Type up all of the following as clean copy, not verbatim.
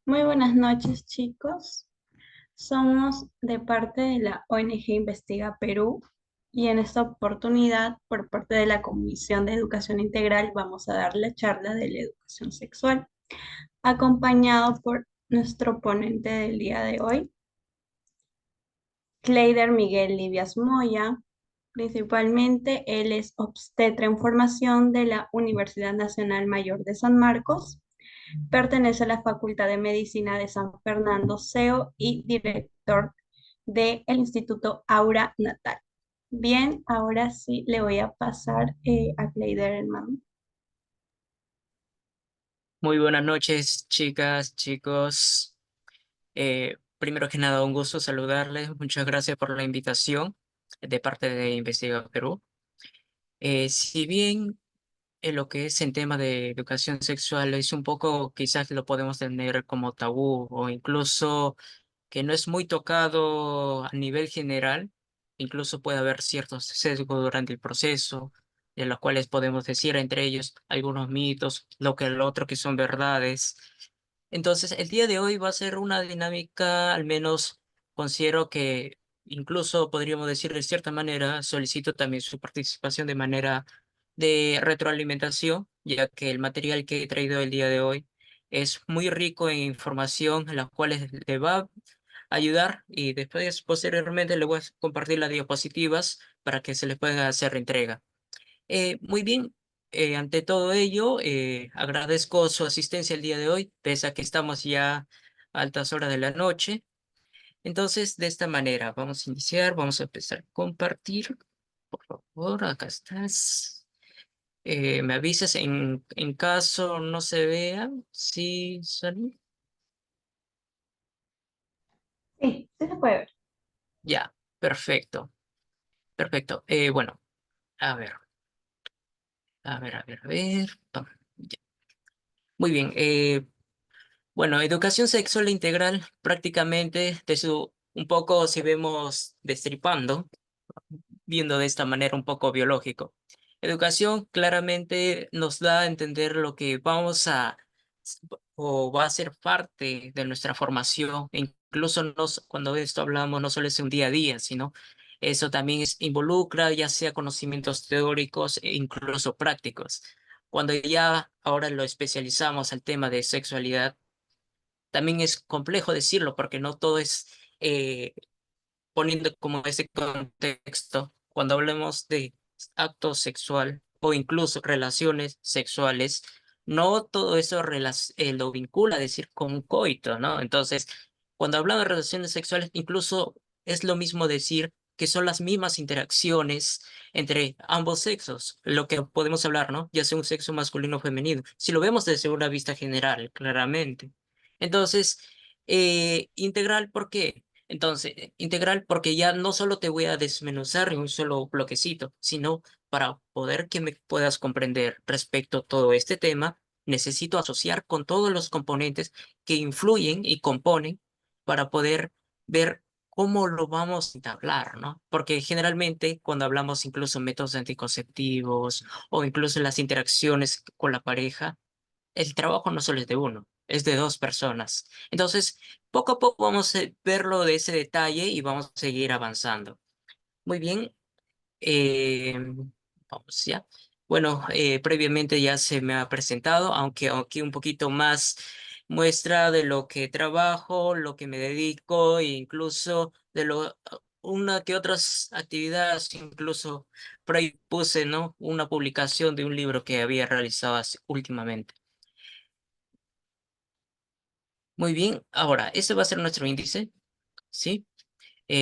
Muy buenas noches, chicos. Somos de parte de la ONG Investiga Perú y en esta oportunidad, por parte de la Comisión de Educación Integral, vamos a dar la charla de la educación sexual, acompañado por nuestro ponente del día de hoy, Cleider Miguel Livias Moya. Principalmente, él es obstetra en formación de la Universidad Nacional Mayor de San Marcos. Pertenece a la Facultad de Medicina de San Fernando, CEO y director del Instituto Aura Natal. Bien, ahora sí le voy a pasar a Cleider, hermano. Muy buenas noches, chicas, chicos. Primero que nada, un gusto saludarles. Muchas gracias por la invitación de parte de Investiga Perú. Si bien en lo que es en tema de educación sexual es un poco, quizás lo podemos tener como tabú o incluso que no es muy tocado a nivel general, incluso puede haber ciertos sesgos durante el proceso, de los cuales podemos decir entre ellos algunos mitos, lo que el otro que son verdades. Entonces, el día de hoy va a ser una dinámica, al menos considero que incluso podríamos decir de cierta manera, solicito también su participación de manera de retroalimentación, ya que el material que he traído el día de hoy es muy rico en información, la cual le va a ayudar y después, posteriormente, le voy a compartir las diapositivas para que se les pueda hacer entrega. Muy bien, ante todo ello, agradezco su asistencia el día de hoy, pese a que estamos ya a altas horas de la noche. Entonces, de esta manera, vamos a iniciar, vamos a empezar a compartir. Por favor, acá estás. Me avisas en caso no se vea. Sí, Sally. Sí, sí se puede ver. Ya, perfecto, perfecto. Bueno, a ver, a ver. Pam, ya. Muy bien. Bueno, educación sexual integral, prácticamente, un poco si vemos destripando, viendo de esta manera un poco biológico. Educación claramente nos da a entender lo que vamos a o va a ser parte de nuestra formación. E incluso cuando de esto hablamos no solo es un día a día, sino eso también involucra ya sea conocimientos teóricos e incluso prácticos. Cuando ya ahora lo especializamos al tema de sexualidad, también es complejo decirlo porque no todo es eh, poniendo como ese contexto, cuando hablemos de acto sexual o incluso relaciones sexuales, no todo eso lo vincula a decir con coito, ¿no? Entonces, cuando hablamos de relaciones sexuales, incluso es lo mismo decir que son las mismas interacciones entre ambos sexos, lo que podemos hablar, ¿no? Ya sea un sexo masculino o femenino, si lo vemos desde una vista general, claramente. Entonces, integral, ¿por qué? Entonces, integral porque ya no solo te voy a desmenuzar en un solo bloquecito, sino para poder que me puedas comprender respecto a todo este tema, necesito asociar con todos los componentes que influyen y componen para poder ver cómo lo vamos a entablar, ¿no? Porque generalmente cuando hablamos incluso métodos anticonceptivos o incluso las interacciones con la pareja, el trabajo no solo es de uno, es de dos personas. Entonces, poco a poco vamos a verlo de ese detalle y vamos a seguir avanzando. Muy bien, eh, vamos ya. Bueno, previamente ya se me ha presentado, aunque aquí un poquito más muestra de lo que trabajo, lo que me dedico e incluso de una que otras actividades, incluso por ahí puse, ¿no? Una publicación de un libro que había realizado últimamente. Muy bien, ahora, este va a ser nuestro índice, ¿sí?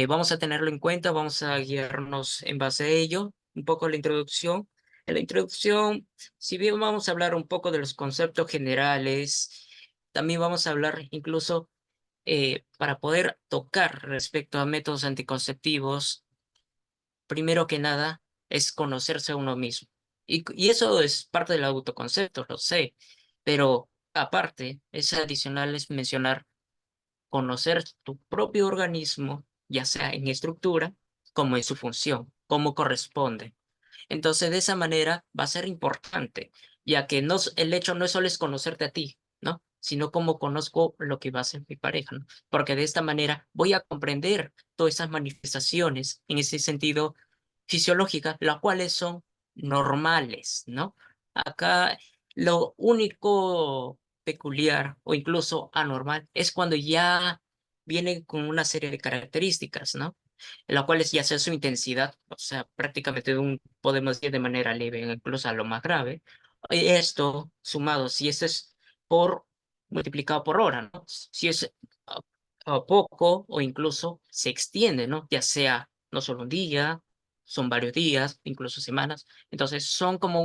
Vamos a tenerlo en cuenta, vamos a guiarnos en base a ello, un poco la introducción. En la introducción, si bien vamos a hablar un poco de los conceptos generales, también vamos a hablar incluso para poder tocar respecto a métodos anticonceptivos, primero que nada es conocerse a uno mismo. Y eso es parte del autoconcepto, lo sé, pero aparte, es adicional es mencionar conocer tu propio organismo, ya sea en estructura como en su función, cómo corresponde. Entonces, de esa manera va a ser importante, ya que no, el hecho no es solo es conocerte a ti, ¿no? sino cómo conozco lo que va a ser mi pareja, ¿no? Porque de esta manera voy a comprender todas esas manifestaciones en ese sentido fisiológicas, las cuales son normales, ¿no? Acá lo único peculiar o incluso anormal es cuando ya viene con una serie de características, ¿no? En las cuales ya sea su intensidad, o sea, prácticamente podemos ir de manera leve, incluso a lo más grave. Y esto sumado, si esto es por multiplicado por hora, ¿no? Si es a, a poco o incluso se extiende, ¿no? Ya sea no solo un día, son varios días, incluso semanas. Entonces son como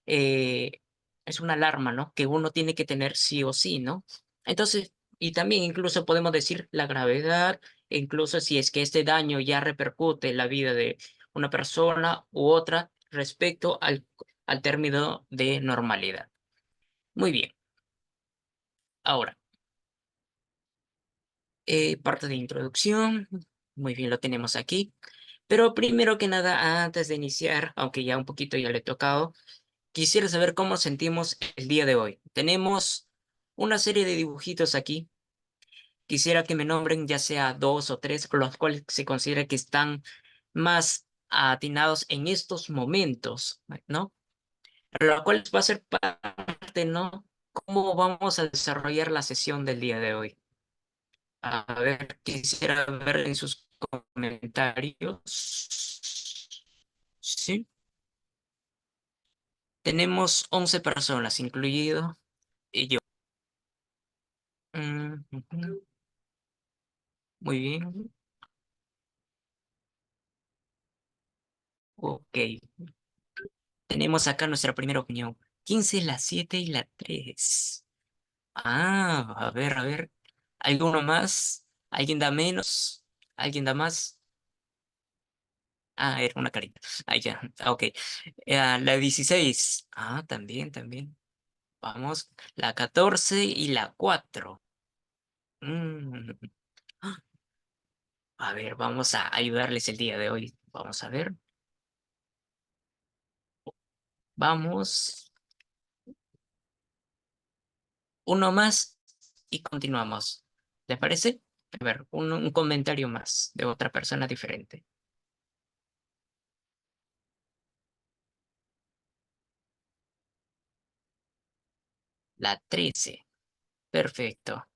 eh, es una alarma, ¿no? Que uno tiene que tener sí o sí, ¿no? Entonces, y también incluso podemos decir la gravedad, e incluso si es que este daño ya repercute en la vida de una persona u otra respecto al término de normalidad. Muy bien, ahora, parte de introducción, muy bien, lo tenemos aquí. Pero primero que nada, antes de iniciar, aunque ya un poquito ya le he tocado, quisiera saber cómo sentimos el día de hoy. Tenemos una serie de dibujitos aquí. Quisiera que me nombren ya sea dos o tres, los cuales se considera que están más atinados en estos momentos, ¿no? Lo cual va a ser parte, ¿no? ¿Cómo vamos a desarrollar la sesión del día de hoy? A ver, quisiera ver en sus comentarios. Sí, tenemos 11 personas, incluido y yo. Ujú. Muy bien. Ok. Tenemos acá nuestra primera opinión. 15, la 7 y la 3. Ah, a ver. ¿Alguno más? ¿Alguien da menos? ¿Alguien da más? Ah, era una carita. Ah, ya. Ok. La 16. Ah, también, también. Vamos. La 14 y la 4. Mm, A ver, vamos a ayudarles el día de hoy. Vamos a ver. Vamos. Uno más y continuamos. ¿Les parece? A ver, un comentario más de otra persona diferente. La 13. Perfecto.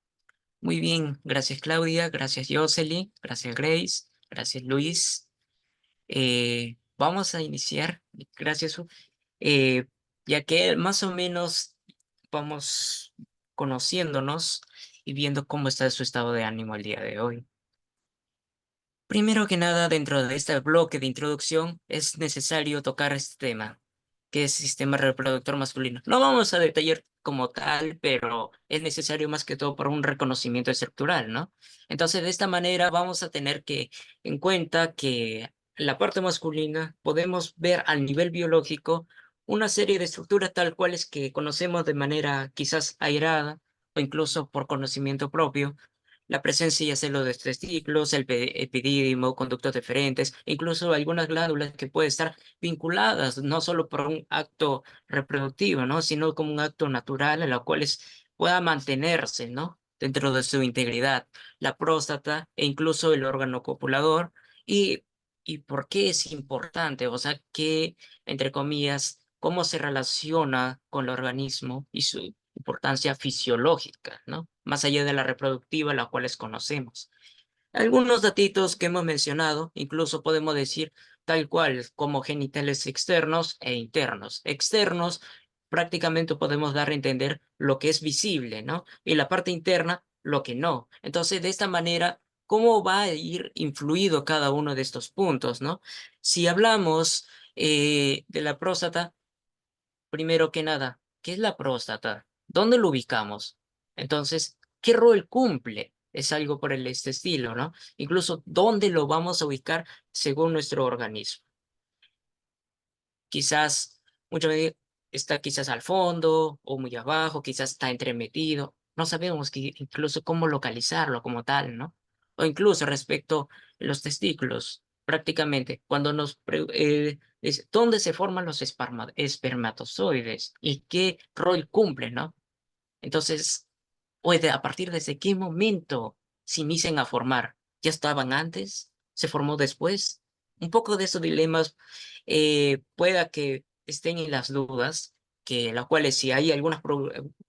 Muy bien. Gracias, Claudia. Gracias, Jocelyn. Gracias, Grace. Gracias, Luis. Vamos a iniciar. Gracias. eh, ya que más o menos vamos conociéndonos y viendo cómo está su estado de ánimo el día de hoy. Primero que nada, dentro de este bloque de introducción, es necesario tocar este tema, que es sistema reproductor masculino. No vamos a detallar como tal, pero es necesario más que todo por un reconocimiento estructural, ¿no? Entonces, de esta manera vamos a tener que en cuenta que la parte masculina podemos ver al nivel biológico una serie de estructuras tal cuales que conocemos de manera quizás airada o incluso por conocimiento propio la presencia ya sea de testículos, el epidídimo, conductos deferentes, e incluso algunas glándulas que pueden estar vinculadas no solo por un acto reproductivo, ¿no? Sino como un acto natural en la cual pueda mantenerse, ¿no? Dentro de su integridad, la próstata e incluso el órgano copulador. ¿Y, y por qué es importante? O sea, que, entre comillas, cómo se relaciona con el organismo y su importancia fisiológica, ¿no? Más allá de la reproductiva, la cual conocemos. Algunos datitos que hemos mencionado, incluso podemos decir tal cual como genitales externos e internos. Externos, prácticamente podemos dar a entender lo que es visible, ¿no? Y la parte interna, lo que no. Entonces, de esta manera, ¿cómo va a ir influido cada uno de estos puntos, ¿no? Si hablamos de la próstata, primero que nada, ¿qué es la próstata? ¿Dónde lo ubicamos? Entonces, ¿qué rol cumple? Es algo por este estilo, ¿no? Incluso, ¿dónde lo vamos a ubicar según nuestro organismo? Quizás, muchas veces está quizás al fondo o muy abajo, quizás está entremetido. No sabemos incluso cómo localizarlo como tal, ¿no? O incluso respecto a los testículos, prácticamente, cuando ¿dónde se forman los espermatozoides y qué rol cumplen, ¿no? Entonces, ¿O a partir desde qué momento se inician a formar? ¿Ya estaban antes? ¿Se formó después? Un poco de esos dilemas pueda que estén en las dudas, que las cuales si hay algunas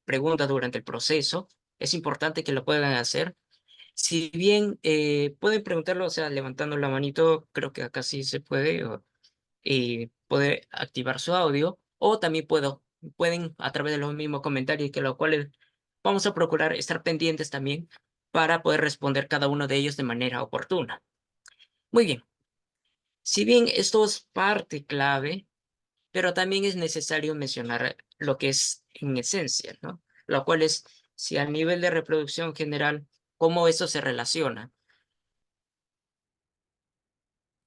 preguntas durante el proceso, es importante que lo puedan hacer. Si bien pueden preguntarlo, o sea, levantando la manito, creo que acá sí se puede, poder activar su audio, o también pueden a través de los mismos comentarios, que lo cual vamos a procurar estar pendientes también para poder responder cada uno de ellos de manera oportuna. Muy bien, si bien esto es parte clave, pero también es necesario mencionar lo que es en esencia, ¿no? Lo cual es si a nivel de reproducción general, cómo eso se relaciona.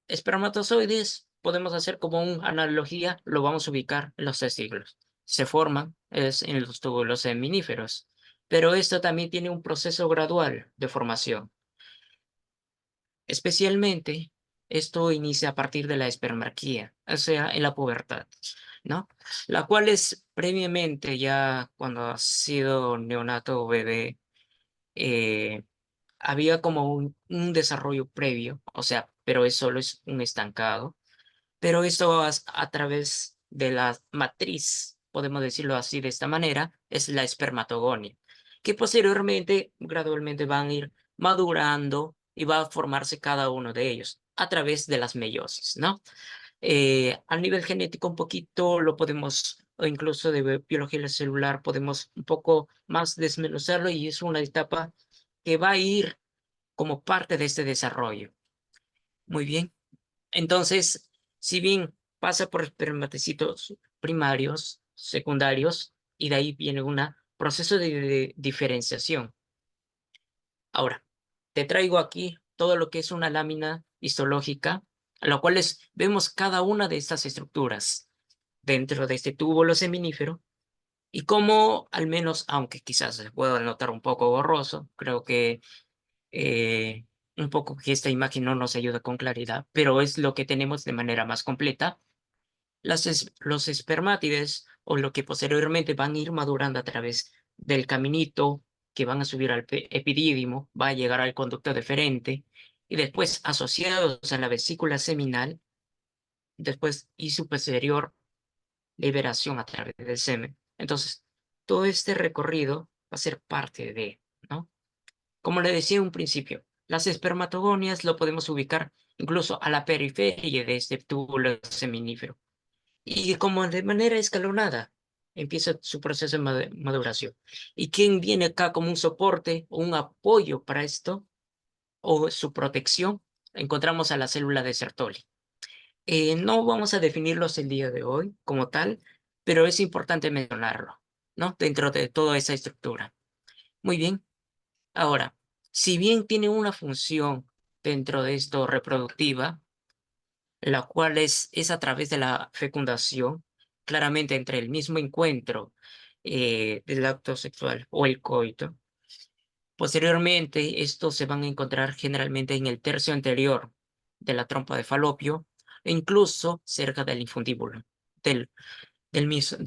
Espermatozoides, podemos hacer como una analogía, lo vamos a ubicar en los testículos. Se forman en los túbulos seminíferos, pero esto también tiene un proceso gradual de formación. Especialmente, esto inicia a partir de la espermarquía, o sea, en la pubertad, ¿no? La cual es previamente, ya cuando ha sido neonato o bebé, eh, había como un desarrollo previo, o sea, pero es solo es un estancado, pero esto a través de la matriz, podemos decirlo así de esta manera, es la espermatogonia, que posteriormente, gradualmente van a ir madurando y va a formarse cada uno de ellos a través de las meiosis, ¿no? A nivel genético un poquito lo podemos, o incluso de biología celular, podemos un poco más desmenuzarlo y es una etapa que va a ir como parte de este desarrollo. Muy bien. Entonces, si bien pasa por espermatocitos primarios, secundarios, y de ahí viene un proceso de diferenciación. Ahora, te traigo aquí todo lo que es una lámina histológica, a la cual vemos cada una de estas estructuras dentro de este túbulo seminífero, y cómo, al menos, aunque quizás se pueda notar un poco borroso, creo que eh, un poco que esta imagen no nos ayuda con claridad, pero es lo que tenemos de manera más completa. Los espermátides, o lo que posteriormente van a ir madurando a través del caminito, que van a subir al epidídimo, va a llegar al conducto deferente, y después asociados a la vesícula seminal, después y su posterior liberación a través del semen. Entonces, todo este recorrido va a ser parte de, ¿no? Como le decía en un principio, las espermatogonias lo podemos ubicar incluso a la periferia de este túbulo seminífero. Y como de manera escalonada empieza su proceso de maduración. ¿Y quién viene acá como un soporte o un apoyo para esto o su protección? Encontramos a la célula de Sertoli. No vamos a definirlos el día de hoy como tal, pero es importante mencionarlo, ¿no? Dentro de toda esa estructura. Muy bien. Ahora, si bien tiene una función dentro de esto reproductiva, la cual es a través de la fecundación, claramente entre el mismo encuentro del acto sexual o el coito. Posteriormente, estos se van a encontrar generalmente en el tercio anterior de la trompa de falopio e incluso cerca del infundíbulo de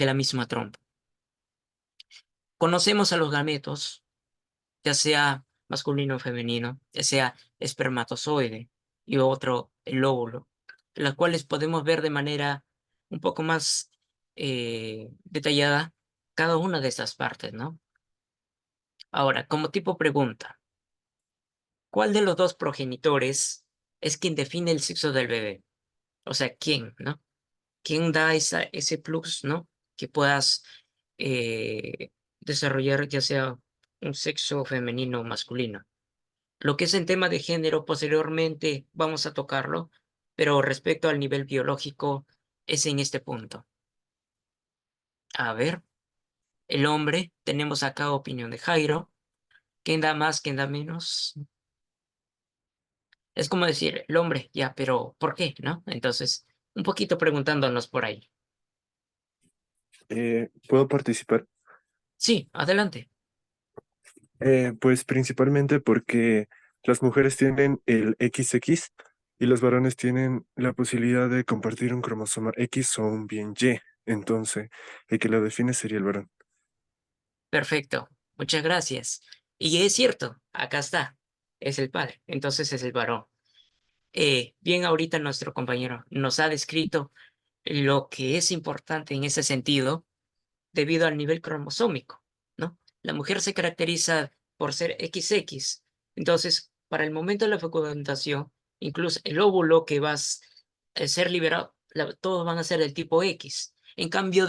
la misma trompa. Conocemos a los gametos, ya sea masculino o femenino, ya sea espermatozoide y otro el óvulo, las cuales podemos ver de manera un poco más detallada cada una de estas partes, ¿no? Ahora, como tipo pregunta, ¿cuál de los dos progenitores es quien define el sexo del bebé? O sea, ¿quién, no? ¿Quién da ese plus, ¿no? Que puedas desarrollar ya sea un sexo femenino o masculino. Lo que es en tema de género, posteriormente vamos a tocarlo, pero respecto al nivel biológico, es en este punto. A ver, el hombre, tenemos acá opinión de Jairo. ¿Quién da más, quién da menos? Es como decir, el hombre, ya, pero ¿por qué? ¿No? Entonces, un poquito preguntándonos por ahí. ¿Puedo participar? Sí, adelante. Pues principalmente porque las mujeres tienen el XX y los varones tienen la posibilidad de compartir un cromosoma X o un bien Y. Entonces, el que lo define sería el varón. Perfecto. Muchas gracias. Y es cierto, acá está, es el padre, entonces es el varón. Bien, ahorita nuestro compañero nos ha descrito lo que es importante en ese sentido debido al nivel cromosómico, ¿no? La mujer se caracteriza por ser XX, entonces para el momento de la fecundación, incluso el óvulo que va a ser liberado, todos van a ser del tipo X. En cambio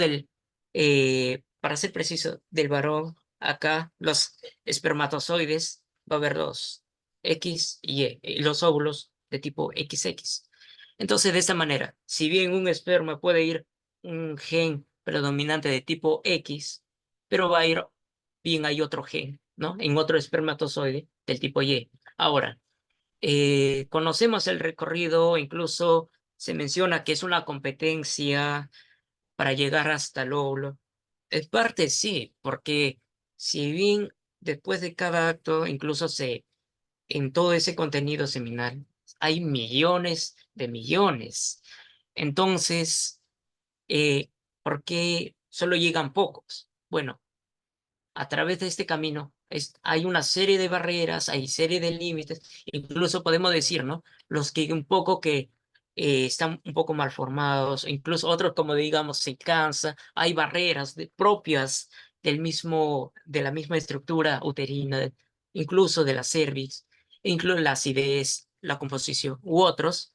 para ser preciso, del varón, acá los espermatozoides va a haber dos, X y Y los óvulos de tipo XX. Entonces, de esta manera, si bien un esperma puede ir un gen predominante de tipo X, pero va a ir, bien hay otro gen, ¿no? En otro espermatozoide del tipo Y. Ahora, conocemos el recorrido, incluso se menciona que es una competencia para llegar hasta el óvulo. En parte sí, porque si bien después de cada acto, incluso en todo ese contenido seminal, hay millones de millones. Entonces, ¿por qué solo llegan pocos? Bueno, a través de este camino hay una serie de barreras, hay serie de límites, incluso podemos decir, ¿no? Los que un poco que están un poco mal formados, incluso otros como digamos se cansa, hay barreras propias de la misma estructura uterina, incluso de la cervix, incluso la acidez, la composición u otros.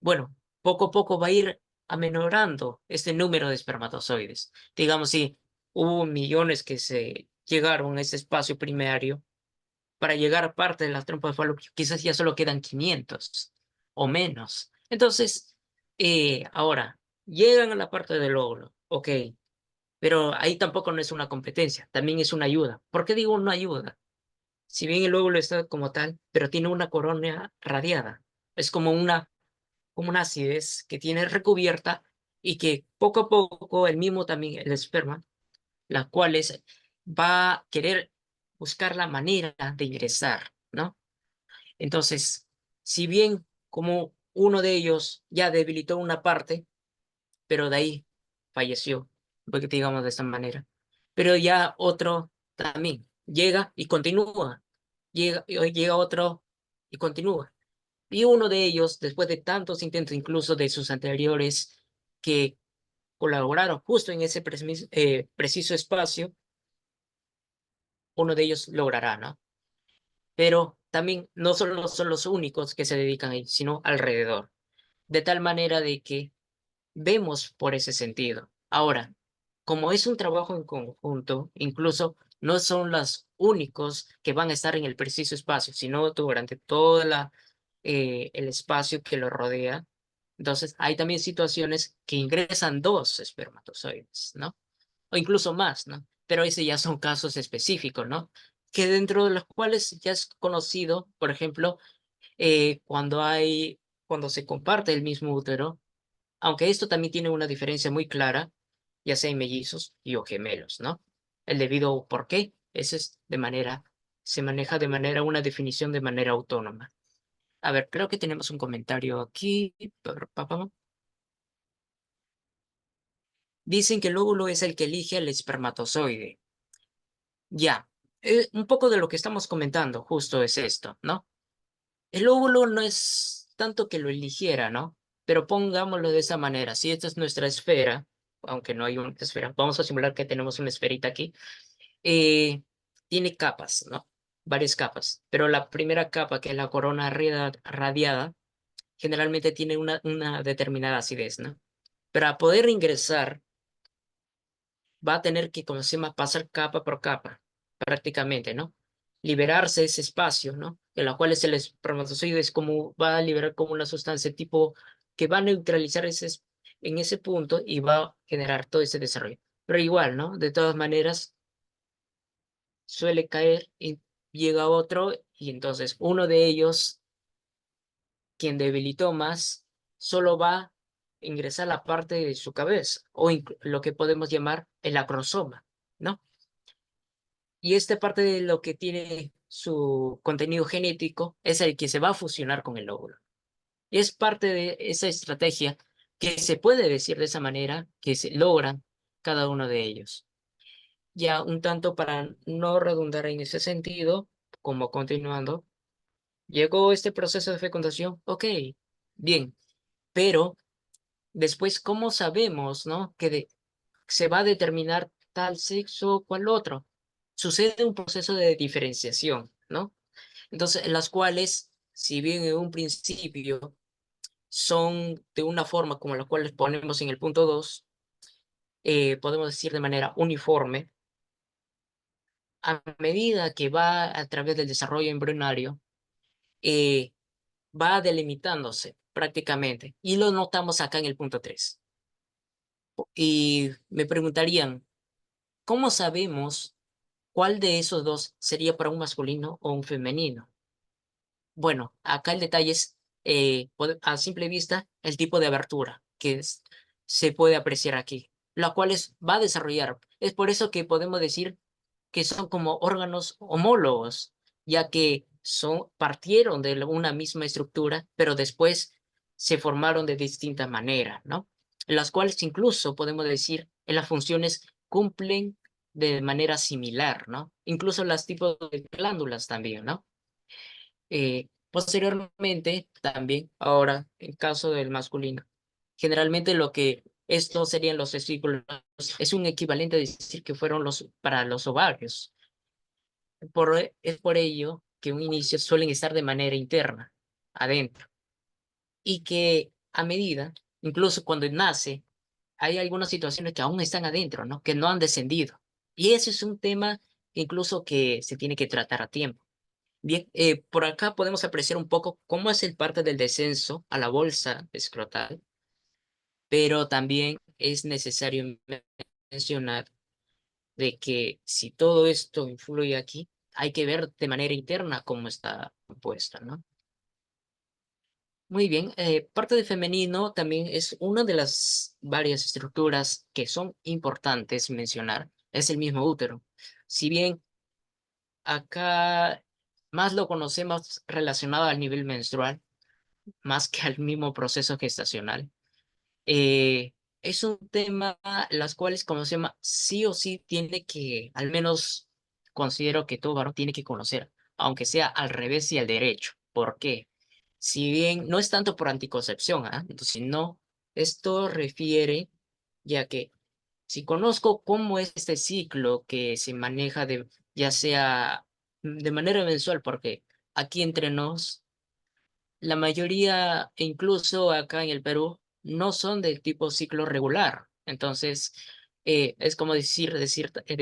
Bueno, poco a poco va a ir amenorando este número de espermatozoides. Digamos, si hubo millones que se llegaron a ese espacio primario para llegar a parte de la trompa de Falopio. Quizás ya solo quedan 500 o menos. Entonces, ahora, llegan a la parte del óvulo, ok, pero ahí tampoco no es una competencia, también es una ayuda. ¿Por qué digo una ayuda? Si bien el óvulo está como tal, pero tiene una corona radiada. Es como una acidez que tiene recubierta y que poco a poco el mismo también, el esperma, la cual va a querer buscar la manera de ingresar, ¿no? Entonces, si bien como uno de ellos ya debilitó una parte, pero de ahí falleció, porque digamos de esta manera, pero ya otro también llega y continúa, llega otro y continúa. Y uno de ellos, después de tantos intentos, incluso de sus anteriores, que colaboraron justo en ese preciso espacio, uno de ellos logrará, ¿no? Pero también no solo son los únicos que se dedican ahí, sino alrededor, de tal manera de que vemos por ese sentido. Ahora, como es un trabajo en conjunto, incluso no son los únicos que van a estar en el preciso espacio, sino durante el espacio que lo rodea. Entonces, hay también situaciones que ingresan dos espermatozoides, ¿no? O incluso más, ¿no? Pero ese ya son casos específicos, ¿no? Que dentro de los cuales ya es conocido, por ejemplo, cuando se comparte el mismo útero, aunque esto también tiene una diferencia muy clara, ya sea en mellizos y o gemelos, ¿no? El debido por qué, ese es se maneja de manera, una definición de manera autónoma. A ver, creo que tenemos un comentario aquí. Dicen que el óvulo es el que elige al espermatozoide. Ya, un poco de lo que estamos comentando justo es esto, ¿no? El óvulo no es tanto que lo eligiera, ¿no? Pero pongámoslo de esa manera, si esta es nuestra esfera, aunque no hay una esfera, vamos a simular que tenemos una esferita aquí, eh, tiene capas, ¿no? Varias capas, pero la primera capa, que es la corona radiada, generalmente tiene una determinada acidez, ¿no? Para poder ingresar, va a tener que, como se llama, pasar capa por capa, prácticamente, ¿no? Liberarse ese espacio, ¿no? En la cual es el espermatozoide es como, va a liberar como una sustancia tipo que va a neutralizar en ese punto y va a generar todo ese desarrollo. Pero igual, ¿no? De todas maneras, suele caer y llega otro y entonces uno de ellos, quien debilitó más, solo va a ingresar a la parte de su cabeza o lo que podemos llamar el acrosoma, ¿no? Y esta parte de lo que tiene su contenido genético es el que se va a fusionar con el óvulo. Y es parte de esa estrategia que se puede decir de esa manera que se logran cada uno de ellos. Ya un tanto para no redundar en ese sentido, como continuando, llegó este proceso de fecundación, ok, bien, pero después, ¿cómo sabemos, no? Se va a determinar tal sexo o cual otro. Sucede un proceso de diferenciación, ¿no? Entonces, en las cuales, si bien en un principio son de una forma como la cual les ponemos en el punto 2, podemos decir de manera uniforme, a medida que va a través del desarrollo embrionario, eh, va delimitándose prácticamente. Y lo notamos acá en el punto 3. Y me preguntarían, ¿cómo sabemos cuál de esos dos sería para un masculino o un femenino? Bueno, acá el detalle es, a simple vista, el tipo de abertura se puede apreciar aquí, la cual va a desarrollar. Es por eso que podemos decir que son como órganos homólogos, ya que partieron de una misma estructura, pero después se formaron de distinta manera, ¿no? Las cuales incluso podemos decir en las funciones cumplen de manera similar, ¿no? Incluso los tipos de glándulas también, ¿no? Posteriormente, también, ahora, en caso del masculino, generalmente lo que estos serían los testículos es un equivalente a decir que fueron para los ovarios. Es por ello que un inicio suelen estar de manera interna, adentro, y que a medida, incluso cuando nace, hay algunas situaciones que aún están adentro, ¿no? Que no han descendido. Y ese es un tema incluso que se tiene que tratar a tiempo. Bien, por acá podemos apreciar un poco cómo es el parte del descenso a la bolsa escrotal, pero también es necesario mencionar de que si todo esto influye aquí, hay que ver de manera interna cómo está compuesta, ¿no? Muy bien, parte de femenino también es una de las varias estructuras que son importantes mencionar, es el mismo útero. Si bien acá más lo conocemos relacionado al nivel menstrual, más que al mismo proceso gestacional. Eh, es un tema las cuales conocemos sí o sí tiene que, al menos considero que todo varón tiene que conocer, aunque sea al revés y al derecho. ¿Por qué? Si bien no es tanto por anticoncepción, ¿ah? Entonces, no, esto refiere, ya que si conozco cómo es este ciclo que se maneja ya sea de manera mensual, porque aquí entre nos la mayoría, e incluso acá en el Perú, no son del tipo ciclo regular. Entonces, es como decir, de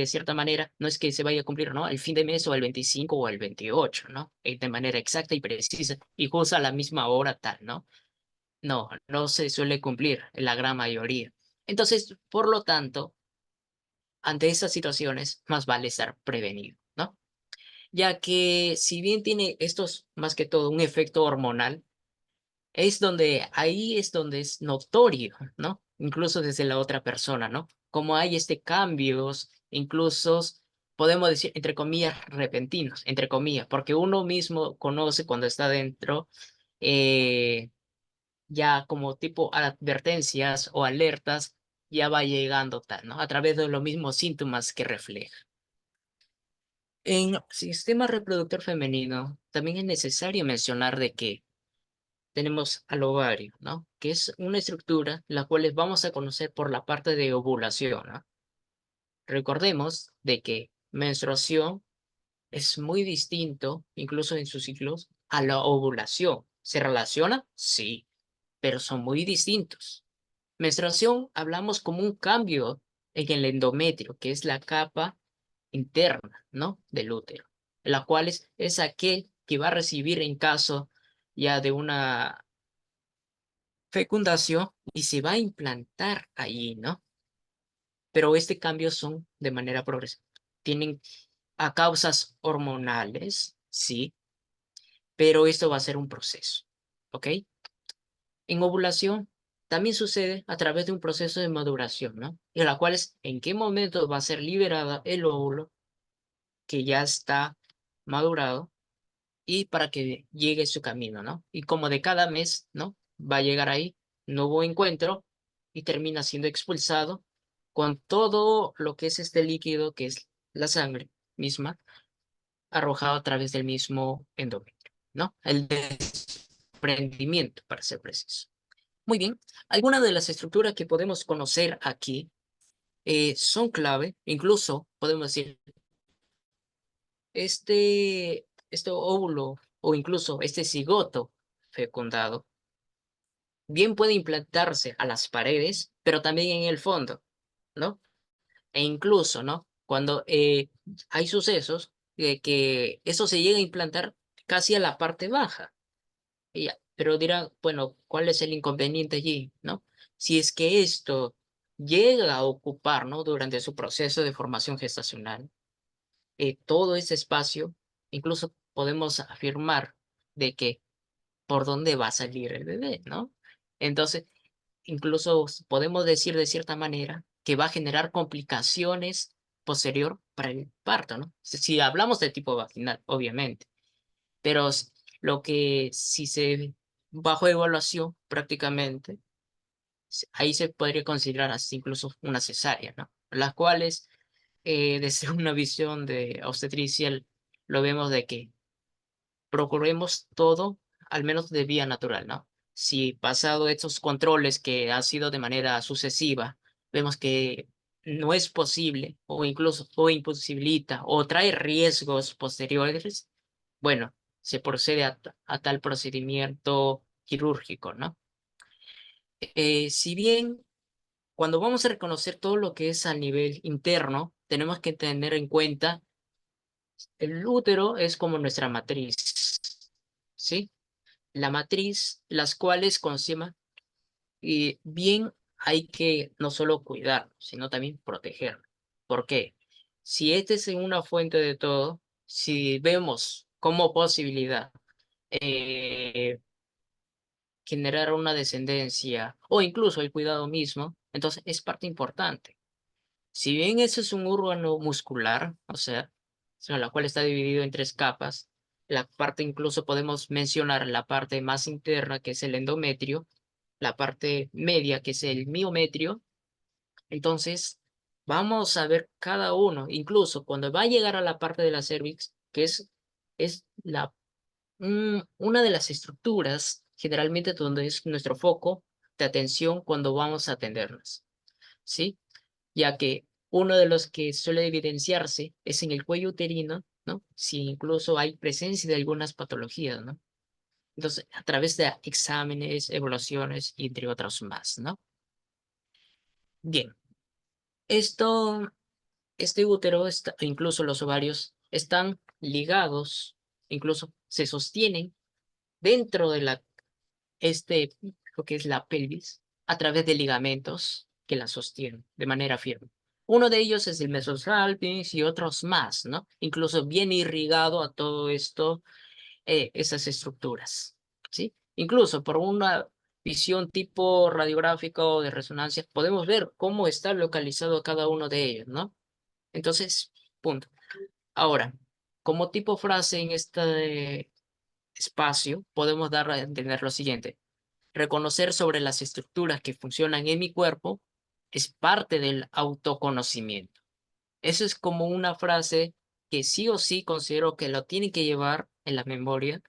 cierta manera, no es que se vaya a cumplir, ¿no? El fin de mes o el 25 o el 28, ¿no? De manera exacta y precisa y justo a la misma hora tal, ¿no? No, no se suele cumplir en la gran mayoría. Entonces, por lo tanto, ante esas situaciones, más vale estar prevenido, ¿no? Ya que si bien tiene estos, más que todo, un efecto hormonal, ahí es donde es notorio, ¿no? Incluso desde la otra persona, ¿no? Como hay cambios, incluso podemos decir, entre comillas, repentinos, entre comillas, porque uno mismo conoce cuando está dentro, eh, ya como tipo advertencias o alertas, ya va llegando tal, ¿no? A través de los mismos síntomas que refleja. En sistema reproductor femenino, también es necesario mencionar de que tenemos al ovario, ¿no? Que es una estructura la cual les vamos a conocer por la parte de ovulación, ¿no? Recordemos de que menstruación es muy distinto, incluso en sus ciclos, a la ovulación. ¿Se relaciona? Sí, pero son muy distintos. Menstruación hablamos como un cambio en el endometrio, que es la capa interna, ¿no? Del útero, la cual es aquel que va a recibir en caso ya de una fecundación y se va a implantar ahí, ¿no? Pero este cambio son de manera progresiva. Tienen a causas hormonales, sí, pero esto va a ser un proceso, ¿ok? En ovulación también sucede a través de un proceso de maduración, ¿no? En la cual es en qué momento va a ser liberada el óvulo que ya está madurado y para que llegue su camino, ¿no? Y como de cada mes, ¿no? Va a llegar ahí, no hubo encuentro y termina siendo expulsado con todo lo que es este líquido, que es la sangre misma, arrojado a través del mismo endometrio, ¿no? El desprendimiento, para ser preciso. Muy bien, algunas de las estructuras que podemos conocer aquí son clave, incluso podemos decir, este óvulo o incluso este cigoto fecundado, bien puede implantarse a las paredes, pero también en el fondo, ¿no? E incluso, ¿no? Cuando hay sucesos de que eso se llega a implantar casi a la parte baja. Pero dirán, bueno, ¿cuál es el inconveniente allí, no? Si es que esto llega a ocupar, ¿no? Durante su proceso de formación gestacional, todo ese espacio, incluso podemos afirmar de que por dónde va a salir el bebé, ¿no? Entonces, incluso podemos decir de cierta manera que va a generar complicaciones posterior para el parto, ¿no? Si hablamos de tipo vaginal, obviamente, pero lo que si se bajo evaluación prácticamente, ahí se podría considerar así incluso una cesárea, ¿no? Las cuales, desde una visión de obstetricial, lo vemos de que procuremos todo, al menos de vía natural, ¿no? Si pasado estos controles que ha sido de manera sucesiva, vemos que no es posible o incluso o imposibilita o trae riesgos posteriores, bueno, se procede a tal procedimiento quirúrgico, ¿no? Si bien cuando vamos a reconocer todo lo que es a nivel interno, tenemos que tener en cuenta el útero es como nuestra matriz, ¿sí? La matriz, las cuales consideran, y bien hay que no solo cuidar, sino también proteger. ¿Por qué? Si este es una fuente de todo, si vemos como posibilidad eh, generar una descendencia o incluso el cuidado mismo, entonces es parte importante. Si bien eso es un órgano muscular, o sea, la cual está dividido en tres capas, la parte incluso podemos mencionar la parte más interna, que es el endometrio, la parte media, que es el miometrio. Entonces, vamos a ver cada uno, incluso cuando va a llegar a la parte de la cervix, que es una de las estructuras generalmente donde es nuestro foco de atención cuando vamos a atendernos, ¿sí? Ya que uno de los que suele evidenciarse es en el cuello uterino, ¿no? Si incluso hay presencia de algunas patologías, ¿no? Entonces, a través de exámenes, evaluaciones y entre otros más, ¿no? Bien, esto, este útero, incluso los ovarios, están ligados, incluso se sostienen dentro de lo que es la pelvis, a través de ligamentos que la sostienen de manera firme. Uno de ellos es el mesosalpinx y otros más, ¿no? Incluso bien irrigado a todo esto, esas estructuras, ¿sí? Incluso por una visión tipo radiográfica o de resonancia, podemos ver cómo está localizado cada uno de ellos, ¿no? Entonces, punto. Ahora, como tipo frase en este espacio, podemos dar a entender lo siguiente. Reconocer sobre las estructuras que funcionan en mi cuerpo es parte del autoconocimiento. Eso es como una frase que sí o sí considero que lo tiene que llevar en la memoria,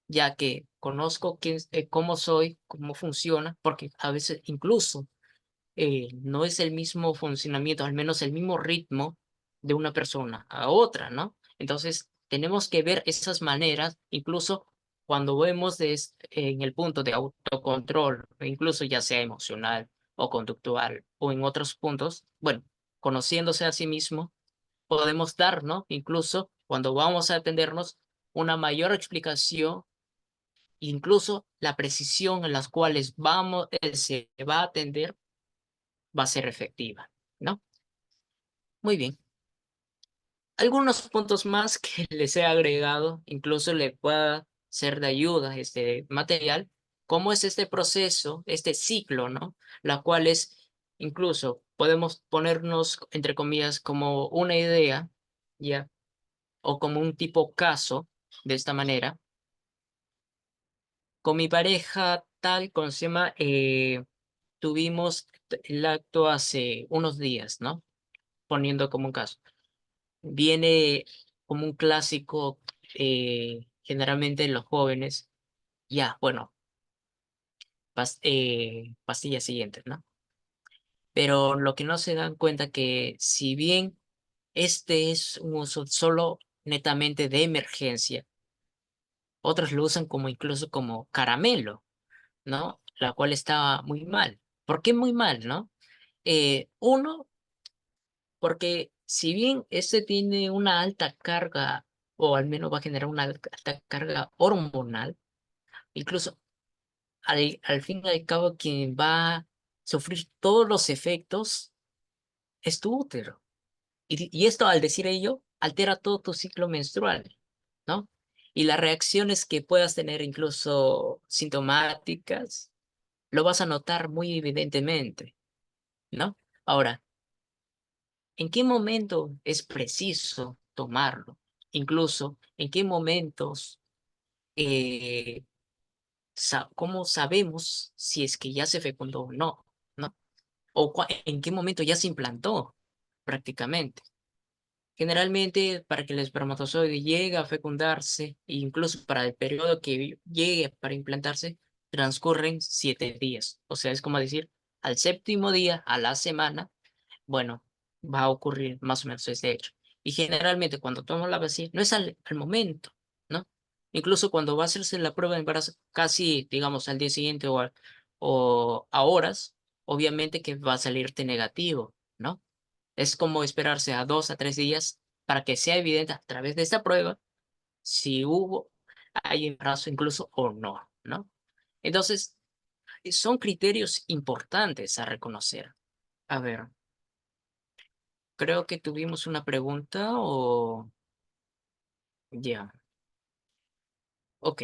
ya que conozco cómo soy, cómo funciona, porque a veces incluso no es el mismo funcionamiento, al menos el mismo ritmo de una persona a otra, ¿no? Entonces, tenemos que ver esas maneras, incluso cuando vemos en el punto de autocontrol, o incluso ya sea emocional o conductual o en otros puntos, bueno, conociéndose a sí mismo, podemos dar, ¿no? Incluso cuando vamos a atendernos, una mayor explicación, incluso la precisión en las cuales se va a atender va a ser efectiva, ¿no? Muy bien. Algunos puntos más que les he agregado, incluso le pueda ser de ayuda este material, cómo es este proceso, este ciclo, ¿no? La cual es, incluso podemos ponernos, entre comillas, como una idea, ¿ya? O como un tipo caso, de esta manera. Con mi pareja tal, con Sema, tuvimos el acto hace unos días, ¿no? Poniendo como un caso. Viene como un clásico, generalmente en los jóvenes, ya, bueno, pastillas siguientes, ¿no? Pero lo que no se dan cuenta que si bien este es un uso solo netamente de emergencia, otros lo usan como incluso como caramelo, ¿no? La cual está muy mal. ¿Por qué muy mal, no? Uno, porque si bien este tiene una alta carga, o al menos va a generar una alta carga hormonal, incluso al fin y al cabo quien va a sufrir todos los efectos es tu útero. Y esto, al decir ello, altera todo tu ciclo menstrual, ¿no? Y las reacciones que puedas tener, incluso sintomáticas, lo vas a notar muy evidentemente, ¿no? Ahora, ¿en qué momento es preciso tomarlo? Incluso, ¿en qué momentos, eh, cómo sabemos si es que ya se fecundó o no, ¿no? O en qué momento ya se implantó prácticamente. Generalmente, para que el espermatozoide llegue a fecundarse, e incluso para el periodo que llegue para implantarse, transcurren 7 días. O sea, es como decir, al séptimo día, a la semana, bueno, va a ocurrir más o menos ese hecho. Y generalmente cuando tomo la vacuna, no es al momento, ¿no? Incluso cuando va a hacerse la prueba de embarazo, casi, digamos, al día siguiente o a horas, obviamente que va a salirte negativo, ¿no? Es como esperarse a 2 a 3 días para que sea evidente a través de esta prueba si hay embarazo incluso o no, ¿no? Entonces, son criterios importantes a reconocer. A ver, creo que tuvimos una pregunta o ya, ok.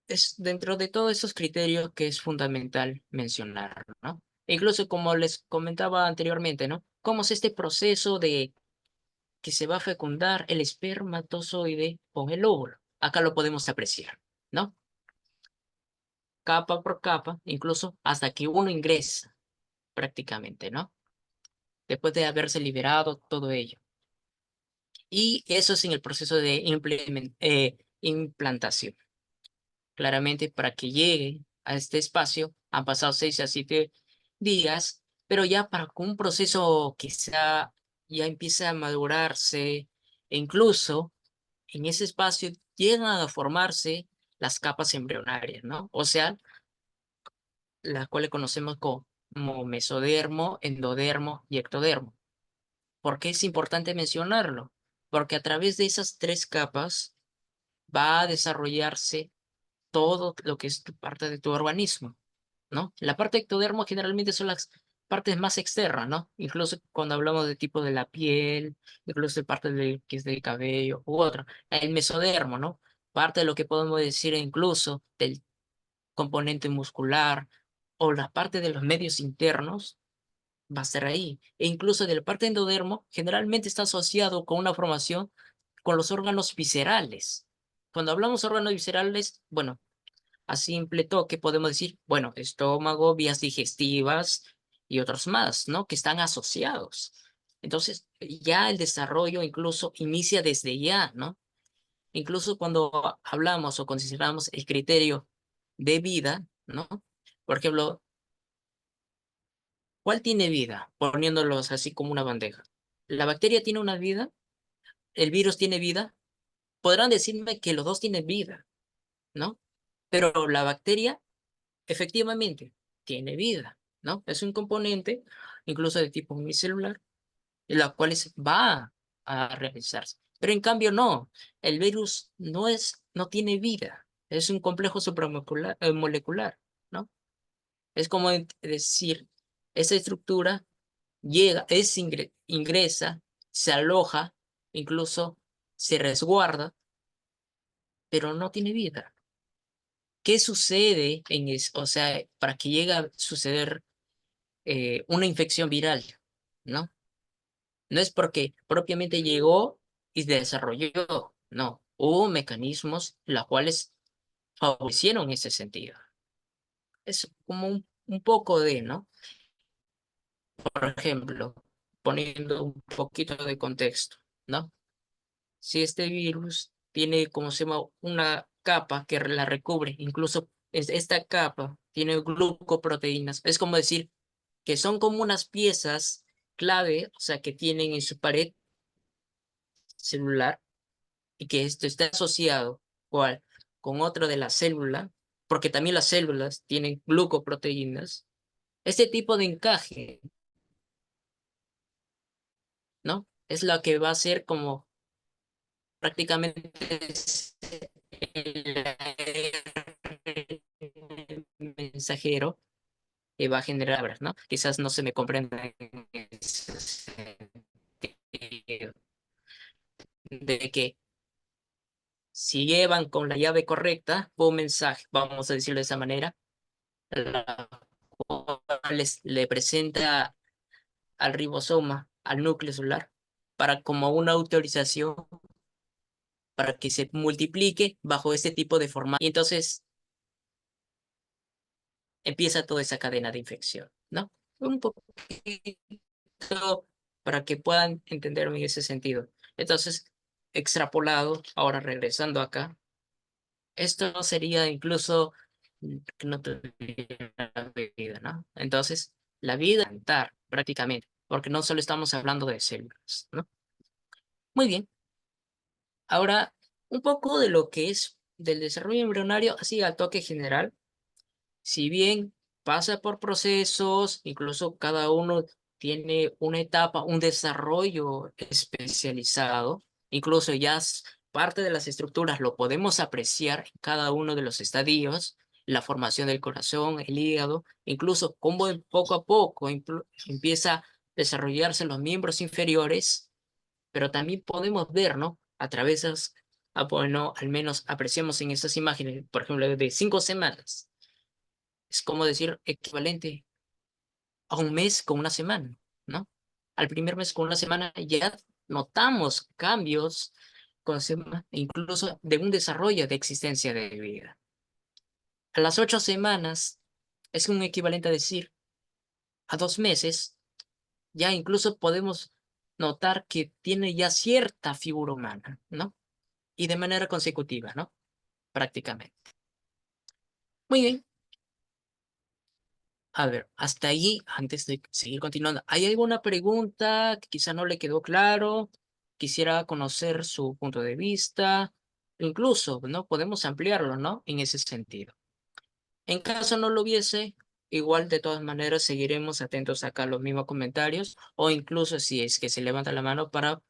Es dentro de todos esos criterios que es fundamental mencionar, ¿no? E incluso como les comentaba anteriormente, ¿no? ¿Cómo es este proceso de que se va a fecundar el espermatozoide con el óvulo? Acá lo podemos apreciar, ¿no? Capa por capa, incluso hasta que uno ingresa prácticamente, ¿no? Después de haberse liberado todo ello. Y eso es en el proceso de implantación. Claramente, para que llegue a este espacio, han pasado 6 a 7 días, pero ya para que un proceso quizá ya empiece a madurarse, e incluso en ese espacio llegan a formarse las capas embrionarias, ¿no? O sea, las cuales conocemos como mesodermo, endodermo y ectodermo. ¿Por qué es importante mencionarlo? Porque a través de esas 3 capas va a desarrollarse todo lo que es parte de tu organismo, ¿no? La parte ectodermo generalmente son las partes más externas, ¿no? Incluso cuando hablamos de tipo de la piel, incluso de parte del que es del cabello u otro. El mesodermo, ¿no? Parte de lo que podemos decir incluso del componente muscular o la parte de los medios internos va a ser ahí. E incluso de la parte endodermo generalmente está asociado con una formación con los órganos viscerales. Cuando hablamos de órganos viscerales, bueno, a simple toque podemos decir, bueno, estómago, vías digestivas y otros más, ¿no? Que están asociados. Entonces, ya el desarrollo incluso inicia desde ya, ¿no? Incluso cuando hablamos o consideramos el criterio de vida, ¿no? Por ejemplo, ¿cuál tiene vida? Poniéndolos así como una bandeja. ¿La bacteria tiene una vida? ¿El virus tiene vida? Podrán decirme que los dos tienen vida, ¿no? Pero la bacteria efectivamente tiene vida, ¿no? Es un componente, incluso de tipo unicelular, la cual va a realizarse. Pero en cambio no, el virus no tiene vida, es un complejo supramolecular, molecular, ¿no? Es como decir, esa estructura ingresa, se aloja, incluso se resguarda, pero no tiene vida. ¿Qué sucede o sea, para que llegue a suceder una infección viral, ¿no? No es porque propiamente llegó y se desarrolló, no. Hubo mecanismos los cuales favorecieron ese sentido. Es como un poco de, ¿no? Por ejemplo, poniendo un poquito de contexto, ¿no? Si este virus tiene, como se llama, una capa que la recubre, incluso esta capa tiene glucoproteínas, es como decir que son como unas piezas clave, o sea, que tienen en su pared celular y que esto está asociado ¿cuál? Con otra de la célula, porque también las células tienen glucoproteínas. Este tipo de encaje, ¿no? Es la que va a ser como prácticamente es el mensajero que va a generar palabras, ¿no? Quizás no se me comprenda en ese sentido, de que si llevan con la llave correcta un mensaje, vamos a decirlo de esa manera, la cual le presenta al ribosoma, al núcleo celular, para como una autorización para que se multiplique bajo este tipo de formato. Y entonces empieza toda esa cadena de infección, ¿no? Un poquito para que puedan entenderme en ese sentido. Entonces, extrapolado, ahora regresando acá, esto no sería incluso que no tuviera vida, ¿no? Entonces, la vida es cantar prácticamente, porque no solo estamos hablando de células, ¿no? Muy bien, ahora un poco de lo que es del desarrollo embrionario, así al toque general. Si bien pasa por procesos, incluso cada uno tiene una etapa, un desarrollo especializado, incluso ya parte de las estructuras lo podemos apreciar en cada uno de los estadios, la formación del corazón, el hígado, incluso cómo poco a poco empieza a desarrollarse los miembros inferiores, pero también podemos ver, ¿no? A través de bueno, al menos apreciamos en esas imágenes, por ejemplo, de 5 semanas es como decir equivalente a un mes con una semana, ¿no? Al primer mes con una semana ya notamos cambios incluso de un desarrollo de existencia de vida. A las 8 semanas es un equivalente a decir a 2 meses, ya incluso podemos notar que tiene ya cierta figura humana, ¿no? Y de manera consecutiva, ¿no? Prácticamente. Muy bien. A ver, hasta ahí, antes de seguir continuando, ¿hay alguna pregunta que quizá no le quedó claro? Quisiera conocer su punto de vista. Incluso, ¿no? Podemos ampliarlo, ¿no? En ese sentido. En caso no lo hubiese, igual de todas maneras seguiremos atentos acá a los mismos comentarios o incluso si es que se levanta la mano para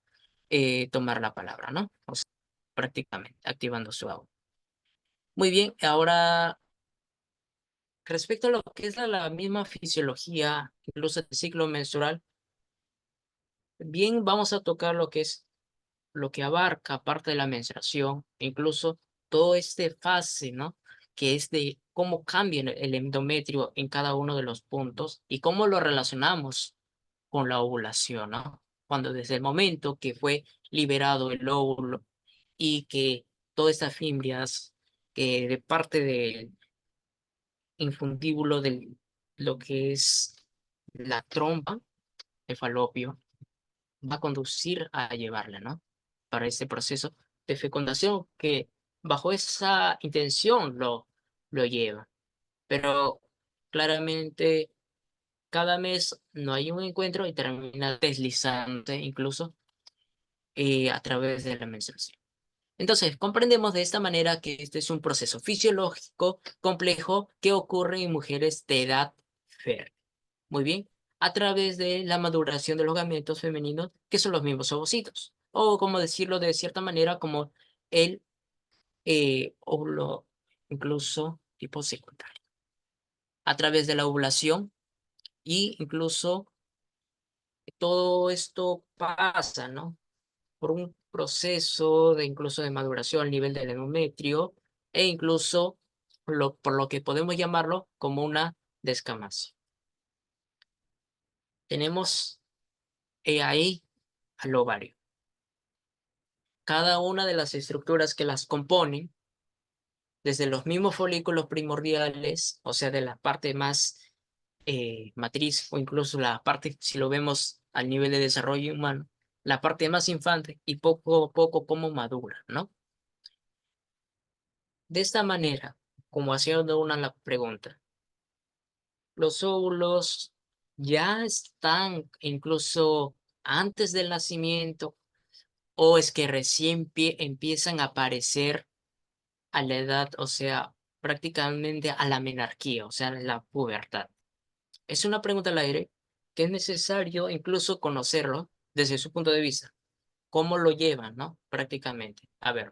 tomar la palabra, ¿no? O sea, prácticamente activando su audio. Muy bien, ahora respecto a lo que es la misma fisiología, incluso el ciclo menstrual, bien vamos a tocar lo que es lo que abarca parte de la menstruación, incluso todo este fase, ¿no? Que es de cómo cambia el endometrio en cada uno de los puntos y cómo lo relacionamos con la ovulación, ¿no? Cuando desde el momento que fue liberado el óvulo y que todas estas fimbrias que de parte del infundíbulo de lo que es la trompa, el falopio, va a conducir a llevarla, ¿no? Para ese proceso de fecundación que bajo esa intención lo lleva. Pero claramente cada mes no hay un encuentro y termina deslizante incluso a través de la menstruación. Entonces, comprendemos de esta manera que este es un proceso fisiológico complejo que ocurre en mujeres de edad fértil. Muy bien, a través de la maduración de los gametos femeninos, que son los mismos ovocitos, o como decirlo de cierta manera, como el óvulo incluso tipo secundario. A través de la ovulación y incluso todo esto pasa, ¿no? Por un proceso de incluso de maduración al nivel del endometrio e incluso por lo que podemos llamarlo como una descamación. Tenemos ahí al ovario. Cada una de las estructuras que las componen, desde los mismos folículos primordiales, o sea, de la parte más matriz o incluso la parte, si lo vemos al nivel de desarrollo humano, la parte más infante y poco a poco cómo madura, ¿no? De esta manera, como haciendo una la pregunta, los óvulos ya están incluso antes del nacimiento o es que recién empiezan a aparecer a la edad, o sea, prácticamente a la menarquía, o sea, la pubertad. Es una pregunta al aire que es necesario incluso conocerlo desde su punto de vista. ¿Cómo lo llevan, no? Prácticamente. A ver,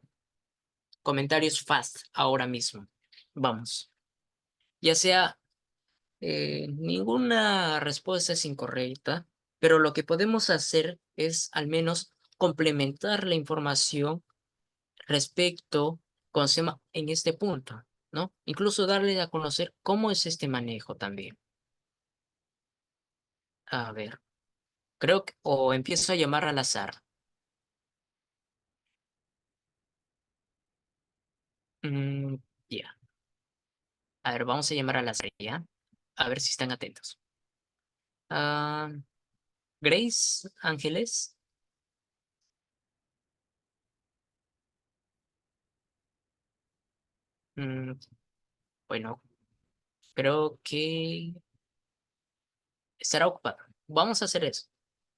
comentarios fast ahora mismo. Vamos. Ya sea, ninguna respuesta es incorrecta, pero lo que podemos hacer es al menos complementar la información respecto con SEMA en este punto, ¿no? Incluso darle a conocer cómo es este manejo también. A ver, creo que, o empiezo a llamar al azar. Mm, ya. A ver, vamos a llamar a azar, ¿ya? A ver si están atentos. Ah, Grace Ángeles. Mm, bueno, creo que estará ocupado. Vamos a hacer eso.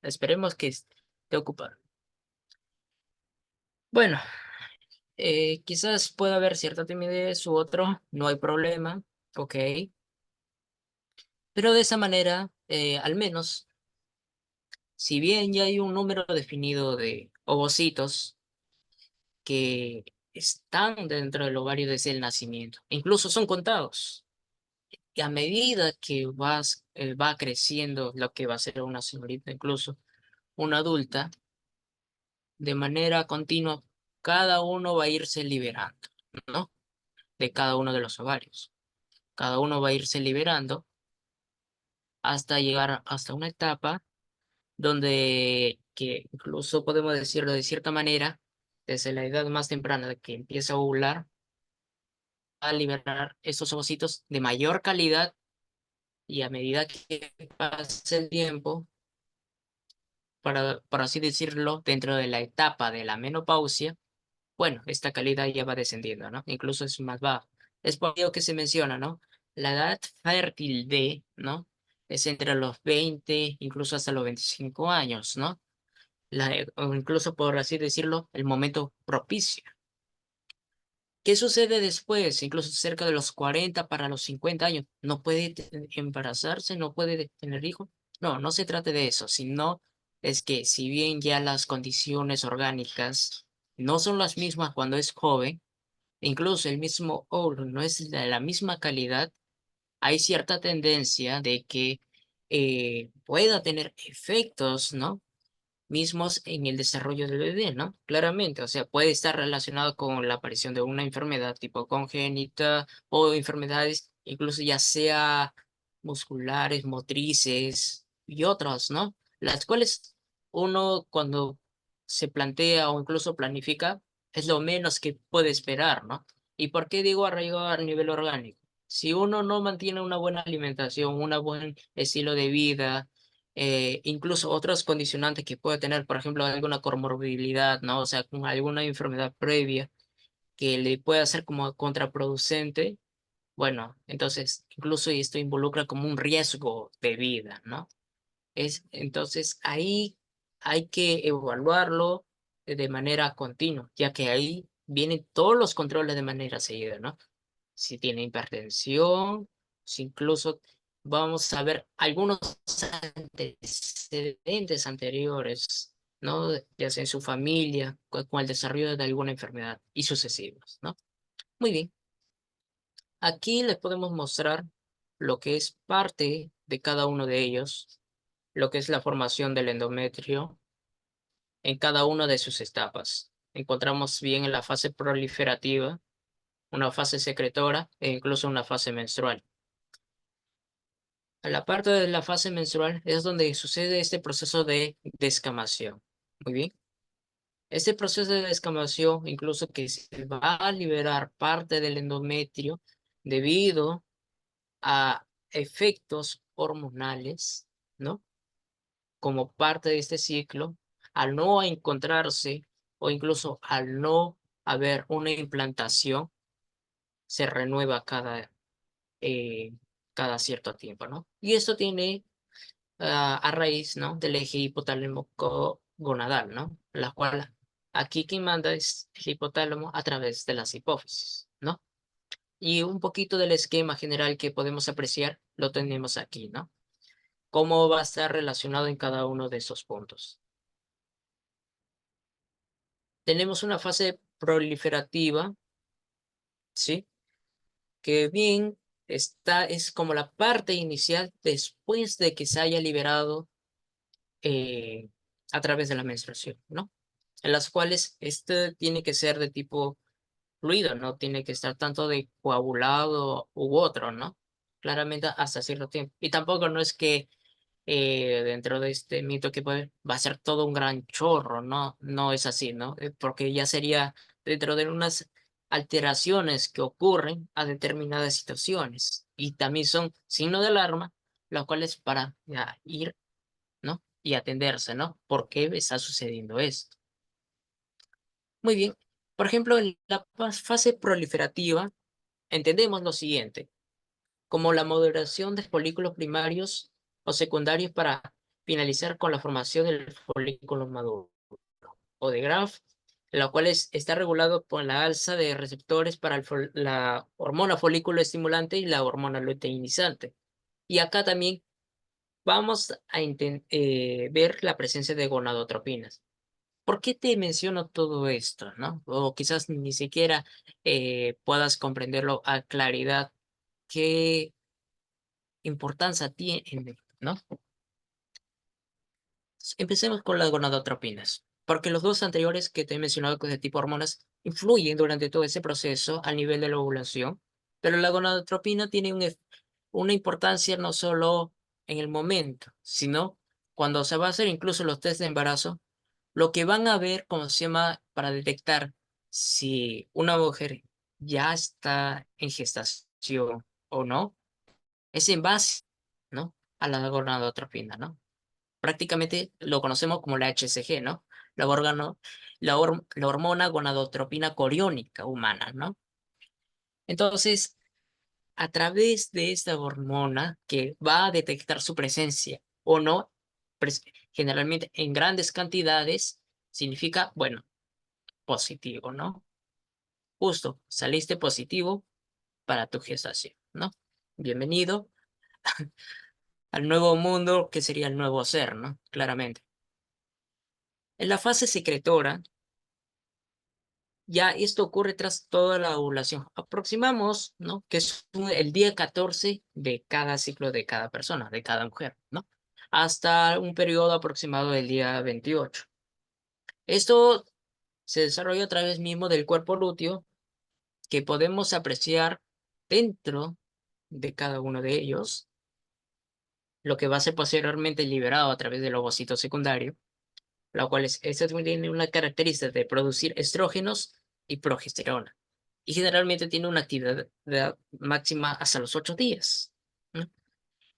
Esperemos que esté ocupado. Bueno, quizás pueda haber cierta timidez u otro, no hay problema, ok. Pero de esa manera, al menos, si bien ya hay un número definido de ovocitos que están dentro del ovario desde el nacimiento, incluso son contados, y a medida que va creciendo lo que va a ser una señorita, incluso una adulta, de manera continua, cada uno va a irse liberando, ¿no? De cada uno de los ovarios. Cada uno va a irse liberando hasta llegar hasta una etapa donde que incluso podemos decirlo de cierta manera, desde la edad más temprana de que empieza a ovular, a liberar esos ovocitos de mayor calidad y a medida que pasa el tiempo, para así decirlo, dentro de la etapa de la menopausia, bueno, esta calidad ya va descendiendo, ¿no? Incluso es más baja. Es por ello que se menciona, ¿no? La edad fértil de, ¿no? Es entre los 20, incluso hasta los 25 años, ¿no? O incluso por así decirlo, el momento propicio. ¿Qué sucede después? Incluso cerca de los 40 para los 50 años. ¿No puede embarazarse? ¿No puede tener hijos? No, no se trata de eso, sino es que si bien ya las condiciones orgánicas no son las mismas cuando es joven, incluso el mismo óvulo no es de la misma calidad, hay cierta tendencia de que pueda tener efectos, ¿no? Mismos en el desarrollo del bebé, ¿no? Claramente, o sea, puede estar relacionado con la aparición de una enfermedad tipo congénita o enfermedades incluso ya sea musculares, motrices y otras, ¿no? Las cuales uno cuando se plantea o incluso planifica es lo menos que puede esperar, ¿no? ¿Y por qué digo arraigo a nivel orgánico? Si uno no mantiene una buena alimentación, un buen estilo de vida, incluso otros condicionantes que puede tener, por ejemplo, alguna comorbilidad, ¿no? O sea, con alguna enfermedad previa que le pueda ser como contraproducente, bueno, entonces incluso esto involucra como un riesgo de vida, ¿no? Entonces ahí hay que evaluarlo de manera continua, ya que ahí vienen todos los controles de manera seguida, ¿no? Si tiene hipertensión, si incluso vamos a ver algunos antecedentes anteriores, ¿no? Ya sea en su familia, con el desarrollo de alguna enfermedad y sucesivos, ¿no? Muy bien. Aquí les podemos mostrar lo que es parte de cada uno de ellos, lo que es la formación del endometrio en cada una de sus etapas. Encontramos bien en la fase proliferativa, una fase secretora e incluso una fase menstrual. A la parte de la fase menstrual es donde sucede este proceso de descamación. Muy bien. Este proceso de descamación, incluso que se va a liberar parte del endometrio debido a efectos hormonales, ¿no? Como parte de este ciclo, al no encontrarse o incluso al no haber una implantación, se renueva eh, cada cierto tiempo, ¿no? Y esto tiene a raíz, ¿no? Del eje hipotálamo gonadal, ¿no? La cual aquí quien manda es el hipotálamo a través de las hipófisis, ¿no? Y un poquito del esquema general que podemos apreciar lo tenemos aquí, ¿no? Cómo va a estar relacionado en cada uno de esos puntos. Tenemos una fase proliferativa, ¿sí? Que bien es como la parte inicial después de que se haya liberado eh, a través de la menstruación, ¿no? En las cuales este tiene que ser de tipo fluido, no tiene que estar tanto de coagulado u otro, ¿no? Claramente hasta cierto tiempo. Y tampoco no es que dentro de este mito que va a ser todo un gran chorro, ¿no? No es así, ¿no? Porque ya sería dentro de unas alteraciones que ocurren a determinadas situaciones y también son signos de alarma, los cuales para ya, ir, ¿no? Y atenderse, ¿no? ¿Por qué está sucediendo esto? Muy bien. Por ejemplo, en la fase proliferativa entendemos lo siguiente, como la modulación de folículos primarios o secundarios para finalizar con la formación del folículo maduro o de Graf, la cual está regulado por la alza de receptores para la hormona folículo estimulante y la hormona luteinizante. Y acá también vamos a ver la presencia de gonadotropinas. ¿Por qué te menciono todo esto, no? O quizás ni siquiera puedas comprenderlo a claridad. ¿Qué importancia tiene, no? Empecemos con las gonadotropinas, porque los dos anteriores que te he mencionado de tipo hormonas influyen durante todo ese proceso al nivel de la ovulación, pero la gonadotropina tiene una importancia no solo en el momento, sino cuando se va a hacer incluso los test de embarazo, lo que van a ver, como se llama, para detectar si una mujer ya está en gestación o no, es en base, ¿no? A la gonadotropina, ¿no? Prácticamente lo conocemos como la HCG, ¿no? La, órgano, la hormona gonadotropina coriónica humana, ¿no? Entonces, a través de esta hormona que va a detectar su presencia o no, generalmente en grandes cantidades, significa, bueno, positivo, ¿no? Justo, saliste positivo para tu gestación, ¿no? Bienvenido al nuevo mundo que sería el nuevo ser, ¿no? Claramente. En la fase secretora, ya esto ocurre tras toda la ovulación. Aproximamos, ¿no? Que es el día 14 de cada ciclo de cada persona, de cada mujer, ¿no? Hasta un periodo aproximado del día 28. Esto se desarrolla a través mismo del cuerpo lúteo que podemos apreciar dentro de cada uno de ellos, lo que va a ser posteriormente liberado a través del ovocito secundario, la cual esta tiene una característica de producir estrógenos y progesterona. Y generalmente tiene una actividad máxima hasta los 8 días, ¿no?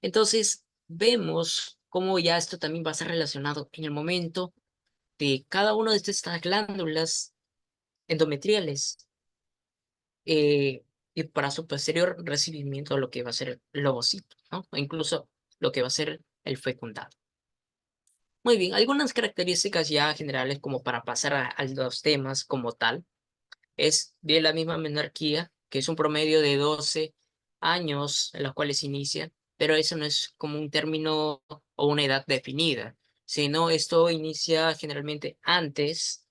Entonces, vemos cómo ya esto también va a estar relacionado en el momento de cada una de estas glándulas endometriales y para su posterior recibimiento de lo que va a ser el ovocito, ¿no? O incluso lo que va a ser el fecundado. Muy bien, algunas características ya generales como para pasar a los temas como tal. Es de la misma menarquía, que es un promedio de 12 años en los cuales inicia, pero eso no es como un término o una edad definida, sino esto inicia generalmente antes,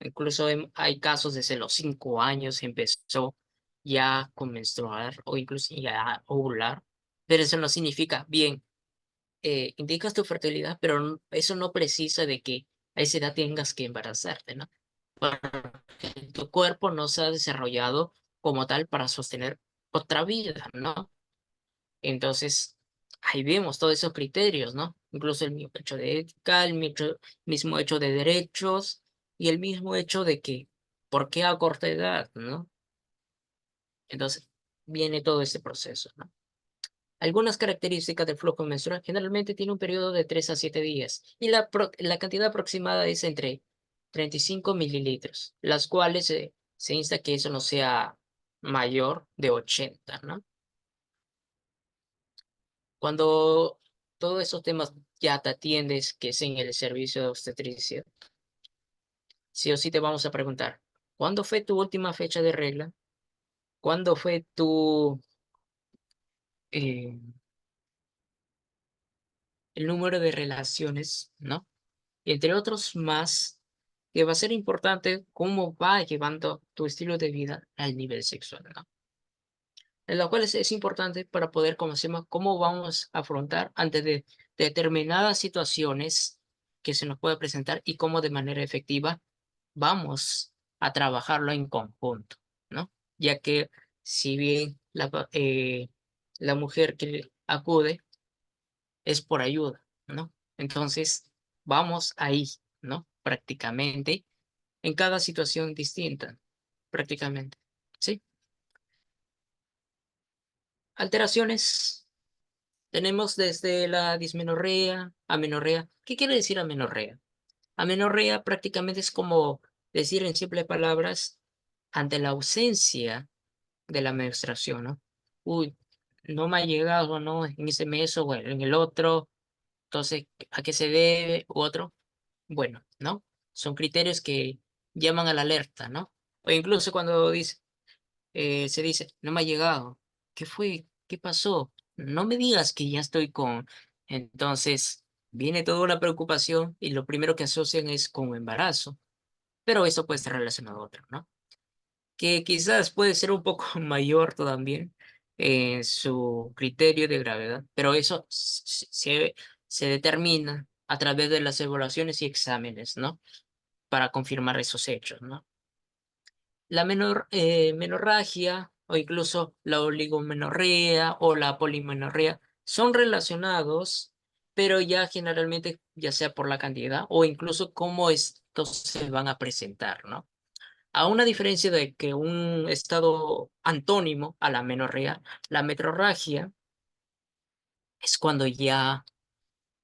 incluso hay casos desde los 5 años empezó ya con menstruar o incluso ya a ovular, pero eso no significa, bien, indicas tu fertilidad, pero eso no precisa de que a esa edad tengas que embarazarte, ¿no? Tu cuerpo no se ha desarrollado como tal para sostener otra vida, ¿no? Entonces, ahí vemos todos esos criterios, ¿no? Incluso el mismo hecho de ética, el mismo hecho de derechos y el mismo hecho de que, ¿por qué a corta edad, no? Entonces, viene todo este proceso, ¿no? Algunas características del flujo menstrual generalmente tiene un periodo de 3 a 7 días y la cantidad aproximada es entre 35 mililitros, las cuales se insta que eso no sea mayor de 80, ¿no? Cuando todos esos temas ya te atiendes, que es en el servicio de obstetricia, sí o sí te vamos a preguntar, ¿cuándo fue tu última fecha de regla? ¿Cuándo fue eh, el número de relaciones, ¿no? Y entre otros más, que va a ser importante cómo va llevando tu estilo de vida al nivel sexual, ¿no? En lo cual es importante para poder conocer cómo vamos a afrontar ante determinadas situaciones que se nos puede presentar y cómo de manera efectiva vamos a trabajarlo en conjunto, ¿no? Ya que si bien la mujer que acude es por ayuda, ¿no? Entonces, vamos ahí, ¿no? Prácticamente en cada situación distinta, prácticamente, ¿sí? Alteraciones tenemos desde la dismenorrea, amenorrea. ¿Qué quiere decir amenorrea? Amenorrea prácticamente es como decir en simples palabras, ante la ausencia de la menstruación, ¿no? Uy, no me ha llegado, ¿no? En ese mes o en el otro, entonces, ¿a qué se debe? U otro. Bueno, ¿no? Son criterios que llaman a la alerta, ¿no? O incluso cuando se dice, no me ha llegado, ¿qué fue? ¿Qué pasó? No me digas que ya estoy con... Entonces, viene toda una preocupación y lo primero que asocian es con embarazo, pero eso puede estar relacionado a otro, ¿no? Que quizás puede ser un poco mayor también en su criterio de gravedad, pero eso se determina a través de las evaluaciones y exámenes, ¿no? Para confirmar esos hechos, ¿no? La menorragia o incluso la oligomenorrea o la polimenorrea son relacionados, pero ya generalmente, ya sea por la cantidad o incluso cómo estos se van a presentar, ¿no? A una diferencia de que un estado antónimo a la menorrea, la metrorragia es cuando ya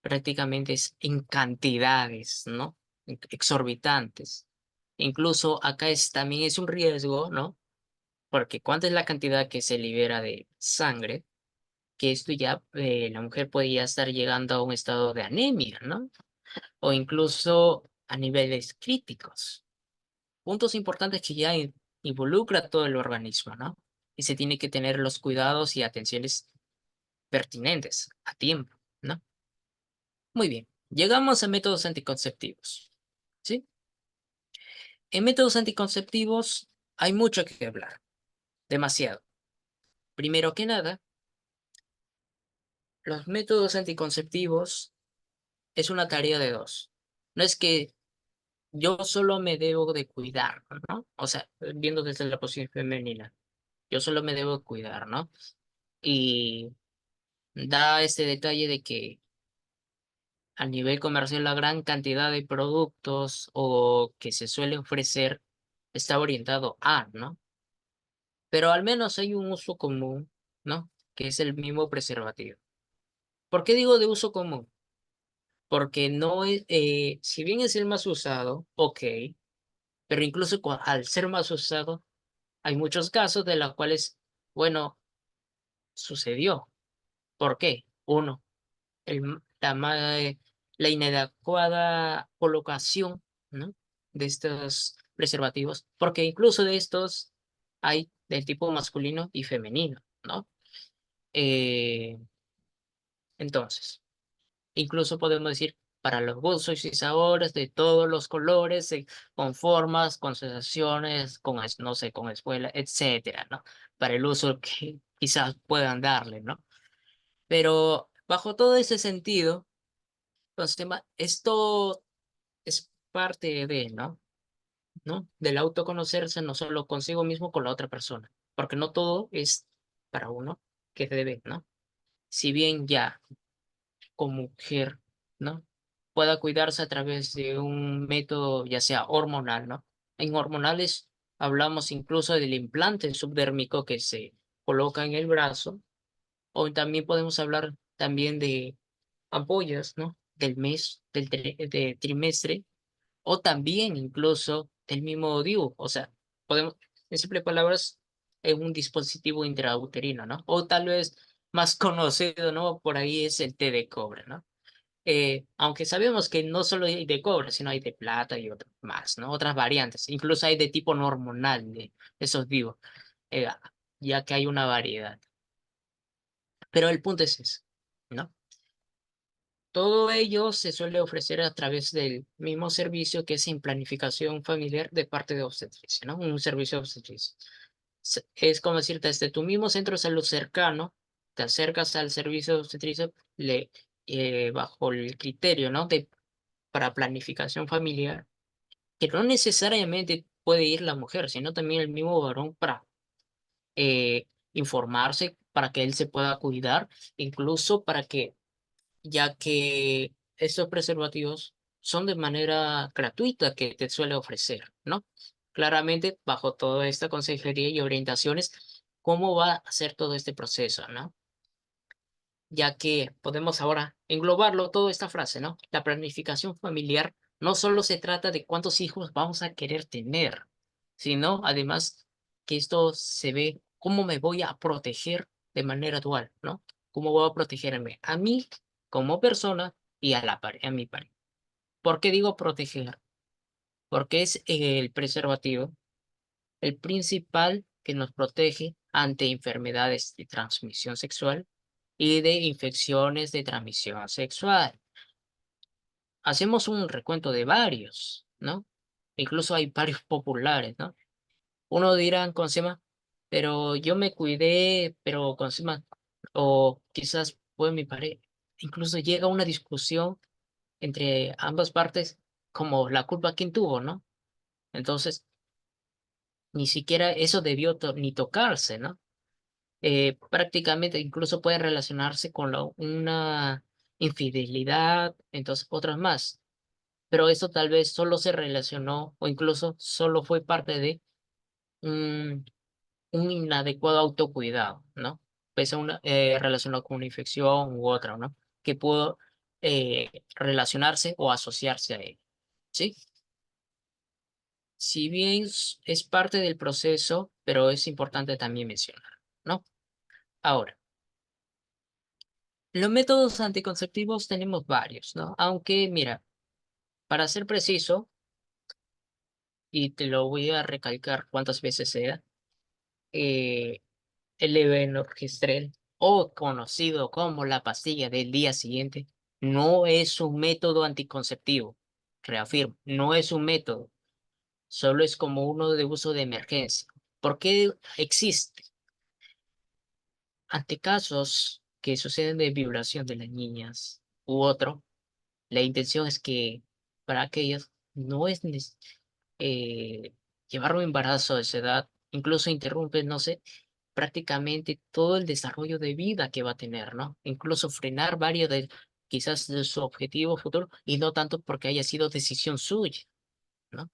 prácticamente es en cantidades, ¿no? Exorbitantes. Incluso acá también es un riesgo, ¿no? Porque cuánta es la cantidad que se libera de sangre, que esto ya, la mujer puede ya estar llegando a un estado de anemia, ¿no? O incluso a niveles críticos. Puntos importantes que ya involucra todo el organismo, ¿no? Y se tiene que tener los cuidados y atenciones pertinentes a tiempo, ¿no? Muy bien, llegamos a métodos anticonceptivos, ¿sí? En métodos anticonceptivos hay mucho que hablar, demasiado. Primero que nada, los métodos anticonceptivos es una tarea de dos. No es que yo solo me debo de cuidar, ¿no? O sea, viendo desde la posición femenina, yo solo me debo cuidar, ¿no? Y da este detalle de que a nivel comercial la gran cantidad de productos o que se suele ofrecer está orientado a, ¿no? Pero al menos hay un uso común, ¿no? Que es el mismo preservativo. ¿Por qué digo de uso común? Porque no es, si bien es el más usado, ok, pero incluso al ser más usado, hay muchos casos de los cuales, bueno, sucedió. ¿Por qué? Uno, la inadecuada colocación, ¿no? De estos preservativos, porque incluso de estos hay del tipo masculino y femenino, ¿no? Eh, entonces, incluso podemos decir para los gustos y sabores de todos los colores, con formas, con sensaciones, no sé, con espuela, etcétera, ¿no? Para el uso que quizás puedan darle, ¿no? Pero bajo todo ese sentido, entonces, esto es parte de, ¿no? ¿No? Del autoconocerse no solo consigo mismo, con la otra persona, porque no todo es para uno que se debe, ¿no? Si bien ya como mujer, ¿no? Pueda cuidarse a través de un método ya sea hormonal, ¿no? En hormonales hablamos incluso del implante subdérmico que se coloca en el brazo O también podemos hablar también de ampollas, ¿no? Del mes, de trimestre, o también incluso del mismo DIU. O sea, podemos, en simples palabras, es un dispositivo intrauterino, ¿no? O tal vez más conocido, ¿no? Por ahí es el té de cobre, ¿no? Aunque sabemos que no solo hay de cobre, sino hay de plata y otras más, ¿no? Otras variantes. Incluso hay de tipo no hormonal de esos vivos, eh, ya que hay una variedad. Pero el punto es ese, ¿no? Todo ello se suele ofrecer a través del mismo servicio que es en planificación familiar de parte de obstetricia, ¿no? Un servicio de obstetricia. Es como decir, desde tu mismo centro de salud cercano, te acercas al servicio de obstetricia bajo el criterio, ¿no? Para planificación familiar, que no necesariamente puede ir la mujer, sino también el mismo varón para informarse, para que él se pueda cuidar, incluso para que ya que estos preservativos son de manera gratuita que te suele ofrecer, ¿no? Claramente, bajo toda esta consejería y orientaciones, cómo va a ser todo este proceso, ¿no? Ya que podemos ahora englobarlo toda esta frase, ¿no? La planificación familiar no solo se trata de cuántos hijos vamos a querer tener, sino además que esto se ve cómo me voy a proteger de manera dual, ¿no? Cómo voy a protegerme a mí como persona y a a mi pareja. ¿Por qué digo proteger? Porque es el preservativo el principal que nos protege ante enfermedades de transmisión sexual y de infecciones de transmisión sexual. Hacemos un recuento de varios, ¿no? Incluso hay varios populares, ¿no? Uno dirá con Sema, pero yo me cuidé, pero con Sema, o quizás fue mi pareja. Incluso llega una discusión entre ambas partes, como la culpa quién tuvo, ¿no? Entonces, ni siquiera eso debió ni tocarse, ¿no? Prácticamente incluso puede relacionarse con una infidelidad, entonces otras más. Pero eso tal vez solo se relacionó o incluso solo fue parte de un, un inadecuado autocuidado, ¿no? Pese a una relacionado con una infección u otra, ¿no? Que pudo relacionarse o asociarse a él, ¿sí? Si bien es parte del proceso, pero es importante también mencionar, ¿no? Ahora. Los métodos anticonceptivos tenemos varios, ¿no? Aunque, mira, para ser preciso, y te lo voy a recalcar cuántas veces sea, eh, el levonorgestrel, o conocido como la pastilla del día siguiente, no es un método anticonceptivo. Reafirmo, no es un método, solo es como uno de uso de emergencia. ¿Por qué existe? Ante casos que suceden de violación de las niñas u otro, la intención es que para aquellas no es llevar un embarazo de esa edad, incluso interrumpe, no sé, prácticamente todo el desarrollo de vida que va a tener, ¿no? Incluso frenar varios de quizás de su objetivo futuro y no tanto porque haya sido decisión suya, ¿no?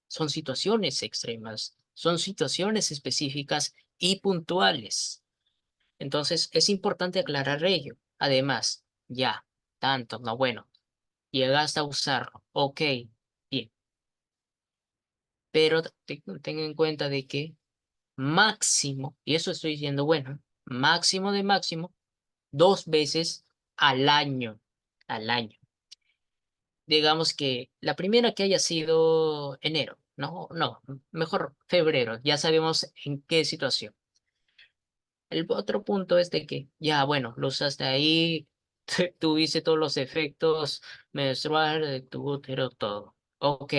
Son situaciones extremas, son situaciones específicas y puntuales. Entonces es importante aclarar ello. Además, ya, tanto, no, bueno. Llegaste a usarlo, ok, bien, pero ten en cuenta de que máximo, y eso estoy diciendo, bueno, máximo de máximo, 2 veces al año. Digamos que la primera que haya sido enero, no, no, mejor febrero, ya sabemos en qué situación. El otro punto es de que ya, bueno, lo usaste ahí, tuviste todos los efectos menstruales de tu útero, todo. Ok,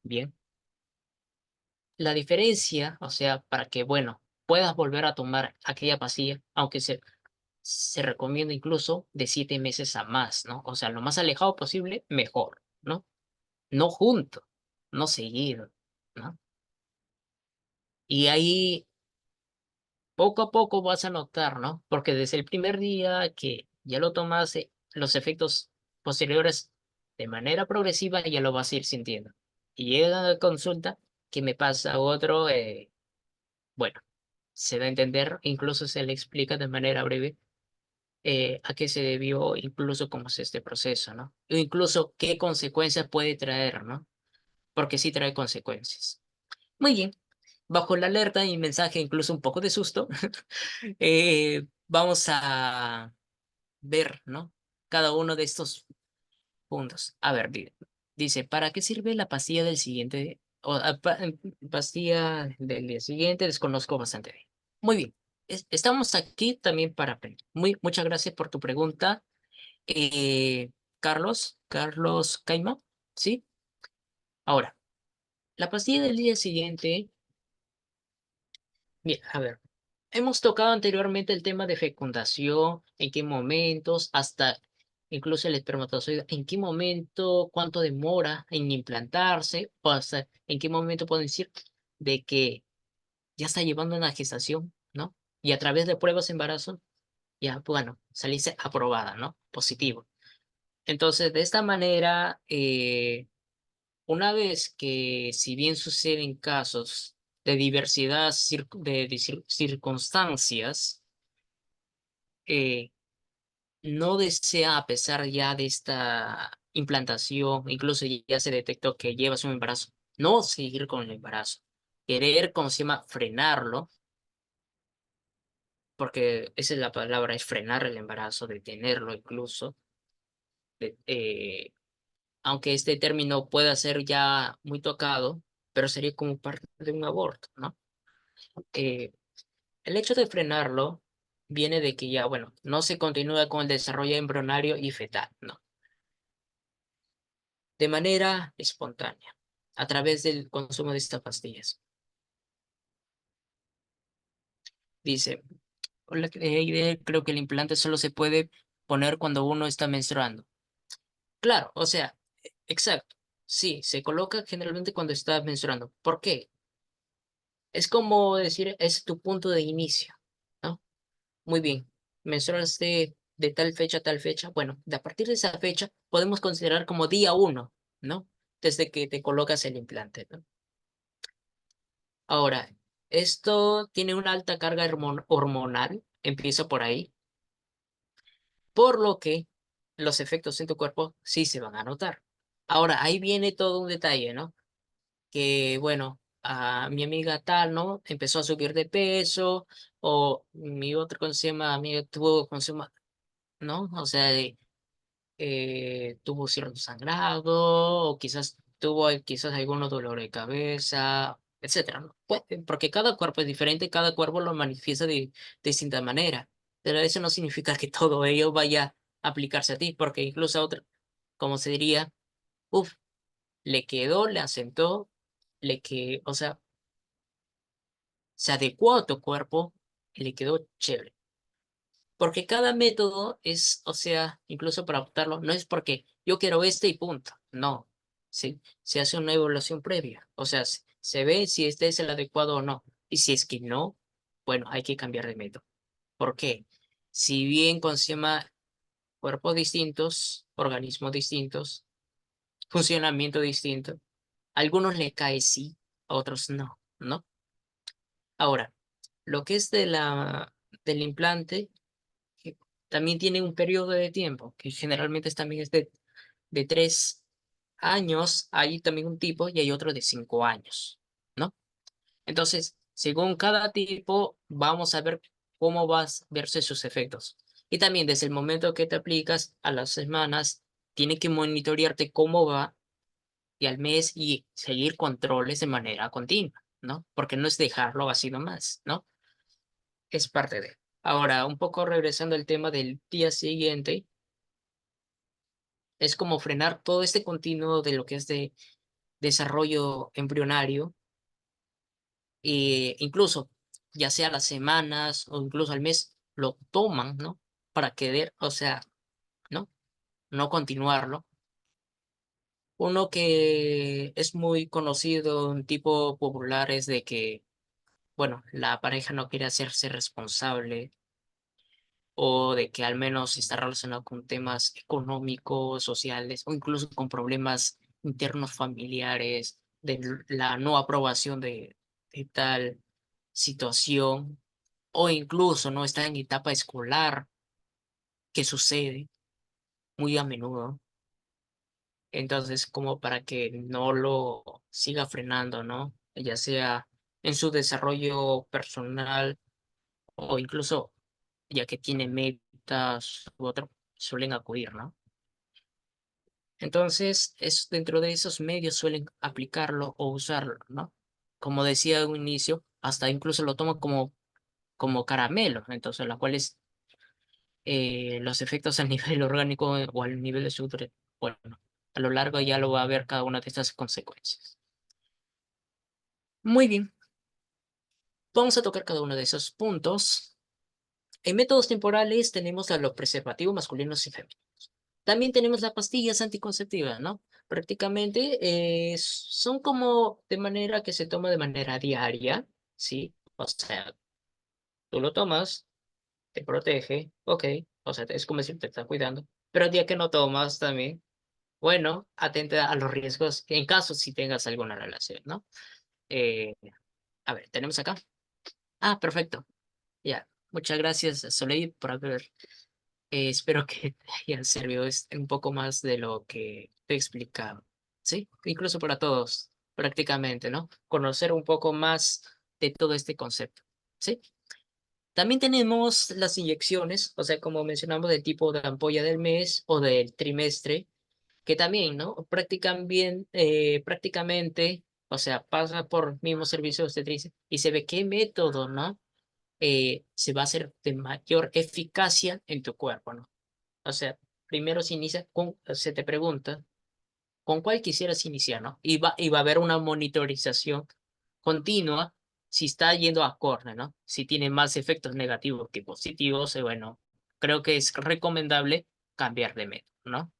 bien. La diferencia, o sea, para que, bueno, puedas volver a tomar aquella pastilla, aunque se recomienda incluso de 7 meses a más, ¿no? O sea, lo más alejado posible, mejor, ¿no? No junto, no seguido, ¿no? Y ahí poco a poco vas a notar, ¿no? Porque desde el primer día que ya lo tomas, los efectos posteriores de manera progresiva ya lo vas a ir sintiendo. Y llega a consulta que me pasa otro, bueno, se da a entender, incluso se le explica de manera breve a qué se debió, incluso cómo es este proceso, ¿no? O incluso qué consecuencias puede traer, ¿no? Porque sí trae consecuencias. Muy bien. Bajo la alerta y mensaje, incluso un poco de susto, vamos a ver, ¿no? Cada uno de estos puntos. A ver, dice, ¿para qué sirve la pastilla del siguiente? Pastilla del día siguiente, desconozco bastante bien. Muy bien. Estamos aquí también para aprender. Muchas gracias por tu pregunta, eh, Carlos Caima, ¿sí? Ahora, la pastilla del día siguiente, bien, a ver, hemos tocado anteriormente el tema de fecundación, en qué momentos, hasta incluso el espermatozoide, en qué momento, cuánto demora en implantarse, o hasta en qué momento puedo decir de que ya está llevando una gestación, ¿no? Y a través de pruebas de embarazo, ya, bueno, salirse aprobada, ¿no? Positivo. Entonces, de esta manera, una vez que, si bien suceden casos de diversidad de circunstancias, eh, no desea, a pesar ya de esta implantación, incluso ya se detectó que llevas un embarazo, no seguir con el embarazo, querer, como se llama, frenarlo, porque esa es la palabra, es frenar el embarazo, detenerlo incluso, de- eh, aunque este término pueda ser ya muy tocado, pero sería como parte de un aborto, ¿no? Eh, el hecho de frenarlo viene de que ya, bueno, no se continúa con el desarrollo embrionario y fetal, ¿no? De manera espontánea, a través del consumo de estas pastillas. Dice, creo que el implante solo se puede poner cuando uno está menstruando. Claro, o sea, exacto. Sí, se coloca generalmente cuando estás menstruando. ¿Por qué? Es como decir, es tu punto de inicio, ¿no? Muy bien, menstruaste de tal fecha a tal fecha. Bueno, de a partir de esa fecha podemos considerar como día uno, ¿no? Desde que te colocas el implante, ¿no? Ahora, esto tiene una alta carga hormonal, empieza por ahí, por lo que los efectos en tu cuerpo sí se van a notar. Ahora, ahí viene todo un detalle, ¿no? Que, bueno, a mi amiga tal, ¿no? Empezó a subir de peso, o mi otra, ¿cómo se llama? Amiga tuvo, ¿cómo se llama? ¿No? O sea, tuvo cierto sangrado, o quizás tuvo quizás algunos dolor de cabeza, etcétera, ¿no? Porque cada cuerpo es diferente, cada cuerpo lo manifiesta de distinta manera, pero eso no significa que todo ello vaya a aplicarse a ti, porque incluso a otra, como se diría, uff, le quedó, le asentó, o sea, se adecuó a tu cuerpo y le quedó chévere. Porque cada método es, o sea, incluso para optarlo, no es porque yo quiero este y punto. No, ¿sí? Se hace una evaluación previa. O sea, se ve si este es el adecuado o no. Y si es que no, bueno, hay que cambiar de método. ¿Por qué? Si bien consuma cuerpos distintos, organismos distintos, funcionamiento distinto, a algunos le cae sí, a otros no, ¿no? Ahora, lo que es del implante que también tiene un periodo de tiempo, que generalmente también es de 3 años, hay también un tipo y hay otro de 5 años, ¿no? Entonces, según cada tipo, vamos a ver cómo vas a verse sus efectos. Y también desde el momento que te aplicas a las semanas, tiene que monitorearte cómo va y al mes y seguir controles de manera continua, ¿no? Porque no es dejarlo así nomás, ¿no? Es parte de. Ahora, un poco regresando al tema del día siguiente, es como frenar todo este continuo de lo que es de desarrollo embrionario, e incluso ya sea las semanas o incluso al mes, lo toman, ¿no? Para querer, o sea, ¿no? No continuarlo. Uno que es muy conocido, un tipo popular, es de que, bueno, la pareja no quiere hacerse responsable o de que al menos está relacionado con temas económicos, sociales o incluso con problemas internos familiares, de la no aprobación de tal situación, o incluso no está en etapa escolar, que sucede muy a menudo. Entonces, como para que no lo siga frenando, ¿no? Ya sea en su desarrollo personal o incluso ya que tiene metas u otro, suelen acudir, ¿no? Entonces, es dentro de esos medios suelen aplicarlo o usarlo, ¿no? Como decía en un inicio, hasta incluso lo toman como caramelo, entonces, las cuales los efectos a nivel orgánico o al nivel de su, bueno, a lo largo ya lo va a ver cada una de estas consecuencias. Muy bien, vamos a tocar cada uno de esos puntos. En métodos temporales tenemos a los preservativos masculinos y femeninos. También tenemos las pastillas anticonceptivas, ¿no? Prácticamente son como de manera que se toma de manera diaria, ¿sí? O sea, tú lo tomas, te protege, ok, o sea, es como decir, te está cuidando, pero el día que no tomas también, bueno, atenta a los riesgos en caso si tengas alguna relación, ¿no? Eh, a ver, tenemos acá. Ah, perfecto. Ya, muchas gracias, Soleil, por haber. Espero que te haya servido un poco más de lo que te he explicado, ¿sí? Incluso para todos, prácticamente, ¿no? Conocer un poco más de todo este concepto, ¿sí? También tenemos las inyecciones, o sea, como mencionamos, del tipo de ampolla del mes o del trimestre, que también, ¿no? Practican bien, prácticamente, o sea, pasa por mismo servicio de obstetricia y se ve qué método, ¿no? Se va a hacer de mayor eficacia en tu cuerpo, ¿no? O sea, primero se inicia con, se te pregunta con cuál quisieras iniciar, ¿no? Y va a haber una monitorización continua si está yendo acorde, ¿no? Si tiene más efectos negativos que positivos, bueno, creo que es recomendable cambiar de método, ¿no?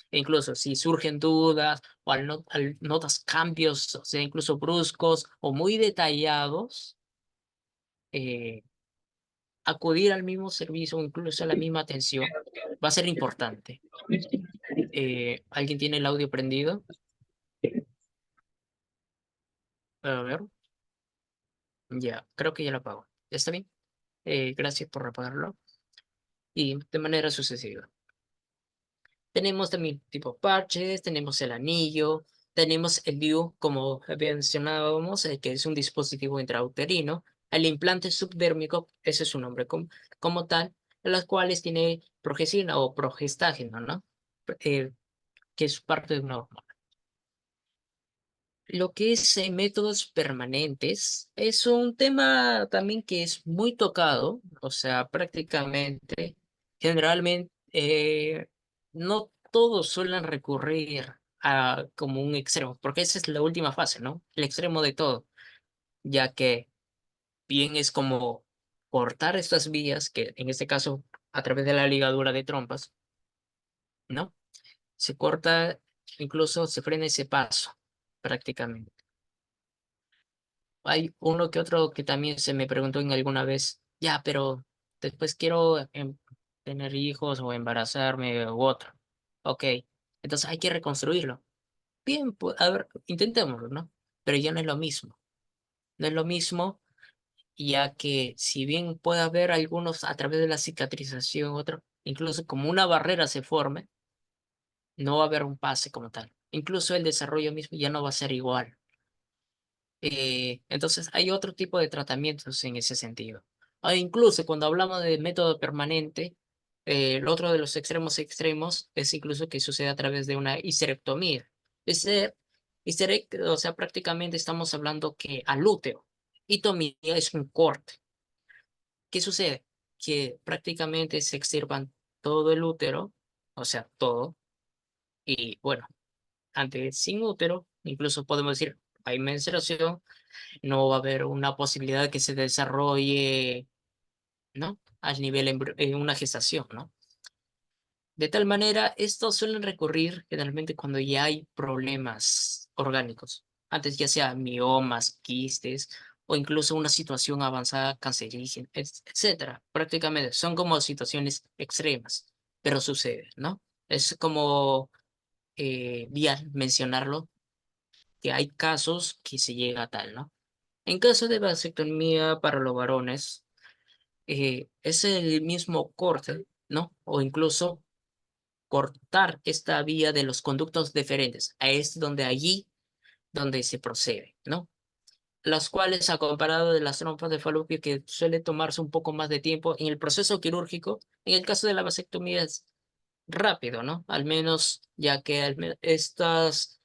E incluso si surgen dudas o al notas cambios, o sea, incluso bruscos o muy detallados, eh, acudir al mismo servicio o incluso a la misma atención va a ser importante. ¿Alguien tiene el audio prendido? A ver, ya, creo que ya lo apago. ¿Está bien? Gracias por apagarlo. Y de manera sucesiva. Tenemos también tipo parches, tenemos el anillo, tenemos el DIU, como mencionábamos, que es un dispositivo intrauterino. El implante subdérmico, ese es su nombre como tal, en las cuales tiene progestina o progestágeno, ¿no? Eh, que es parte de una hormona. Lo que es métodos permanentes es un tema también que es muy tocado, o sea, prácticamente, generalmente, no todos suelen recurrir a como un extremo, porque esa es la última fase, ¿no? El extremo de todo, ya que bien es como cortar estas vías, que en este caso a través de la ligadura de trompas, ¿no? Se corta, incluso se frena ese paso, prácticamente. Hay uno que otro que también se me preguntó en alguna vez, ya, pero después quiero tener hijos o embarazarme u otro. Ok, entonces hay que reconstruirlo. Bien, pues, a ver, intentémoslo, ¿no? Pero ya no es lo mismo. No es lo mismo, ya que si bien puede haber algunos a través de la cicatrización, otro, incluso como una barrera se forme, no va a haber un pase como tal. Incluso el desarrollo mismo ya no va a ser igual. Entonces hay otro tipo de tratamientos en ese sentido. Incluso cuando hablamos de método permanente, el otro de los extremos es incluso que sucede a través de una histerectomía. Ese, o sea, prácticamente estamos hablando que al útero. Hitomía es un corte. ¿Qué sucede? Que prácticamente se extirpan todo el útero, o sea, todo. Y bueno, antes sin útero, incluso podemos decir, hay menstruación, no va a haber una posibilidad de que se desarrolle, ¿no? Al nivel en una gestación, ¿no? De tal manera, estos suelen recurrir generalmente cuando ya hay problemas orgánicos, antes ya sea miomas, quistes o incluso una situación avanzada cancerígena, etcétera. Prácticamente son como situaciones extremas, pero sucede, ¿no? Es como vial mencionarlo, que hay casos que se llega a tal, ¿no? En caso de vasectomía para los varones, es el mismo corte, ¿no? O incluso cortar esta vía de los conductos deferentes. Es donde allí donde se procede, ¿no? Las cuales, a comparado de las trompas de falopio, que suele tomarse un poco más de tiempo en el proceso quirúrgico, en el caso de la vasectomía es rápido, ¿no? Al menos ya que estas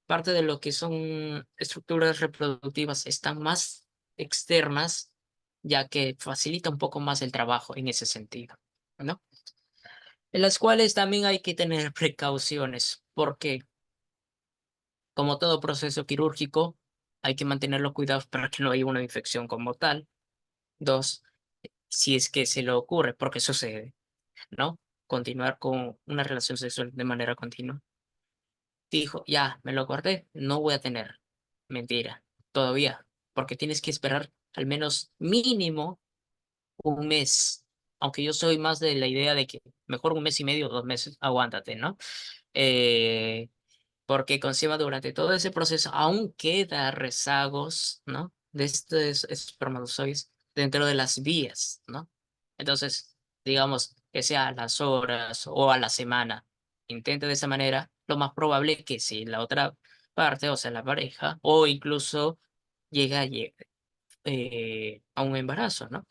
parte de lo que son estructuras reproductivas están más externas, ya que facilita un poco más el trabajo en ese sentido, ¿no? En las cuales también hay que tener precauciones, porque como todo proceso quirúrgico, hay que mantener los cuidados para que no haya una infección como tal. Dos, si es que se le ocurre, porque sucede, ¿no? Continuar con una relación sexual de manera continua. Dijo, ya, me lo corté, no voy a tener. Mentira, todavía, porque tienes que esperar al menos mínimo un mes. Aunque yo soy más de la idea de que mejor un mes y medio o 2 meses, aguántate, ¿no? Eh, porque conlleva durante todo ese proceso aún queda rezagos, ¿no? De estos espermatozoides dentro de las vías, ¿no? Entonces, digamos que sea a las horas o a la semana, intente de esa manera, lo más probable es que si la otra parte, o sea, la pareja, o incluso llega a un embarazo, ¿no?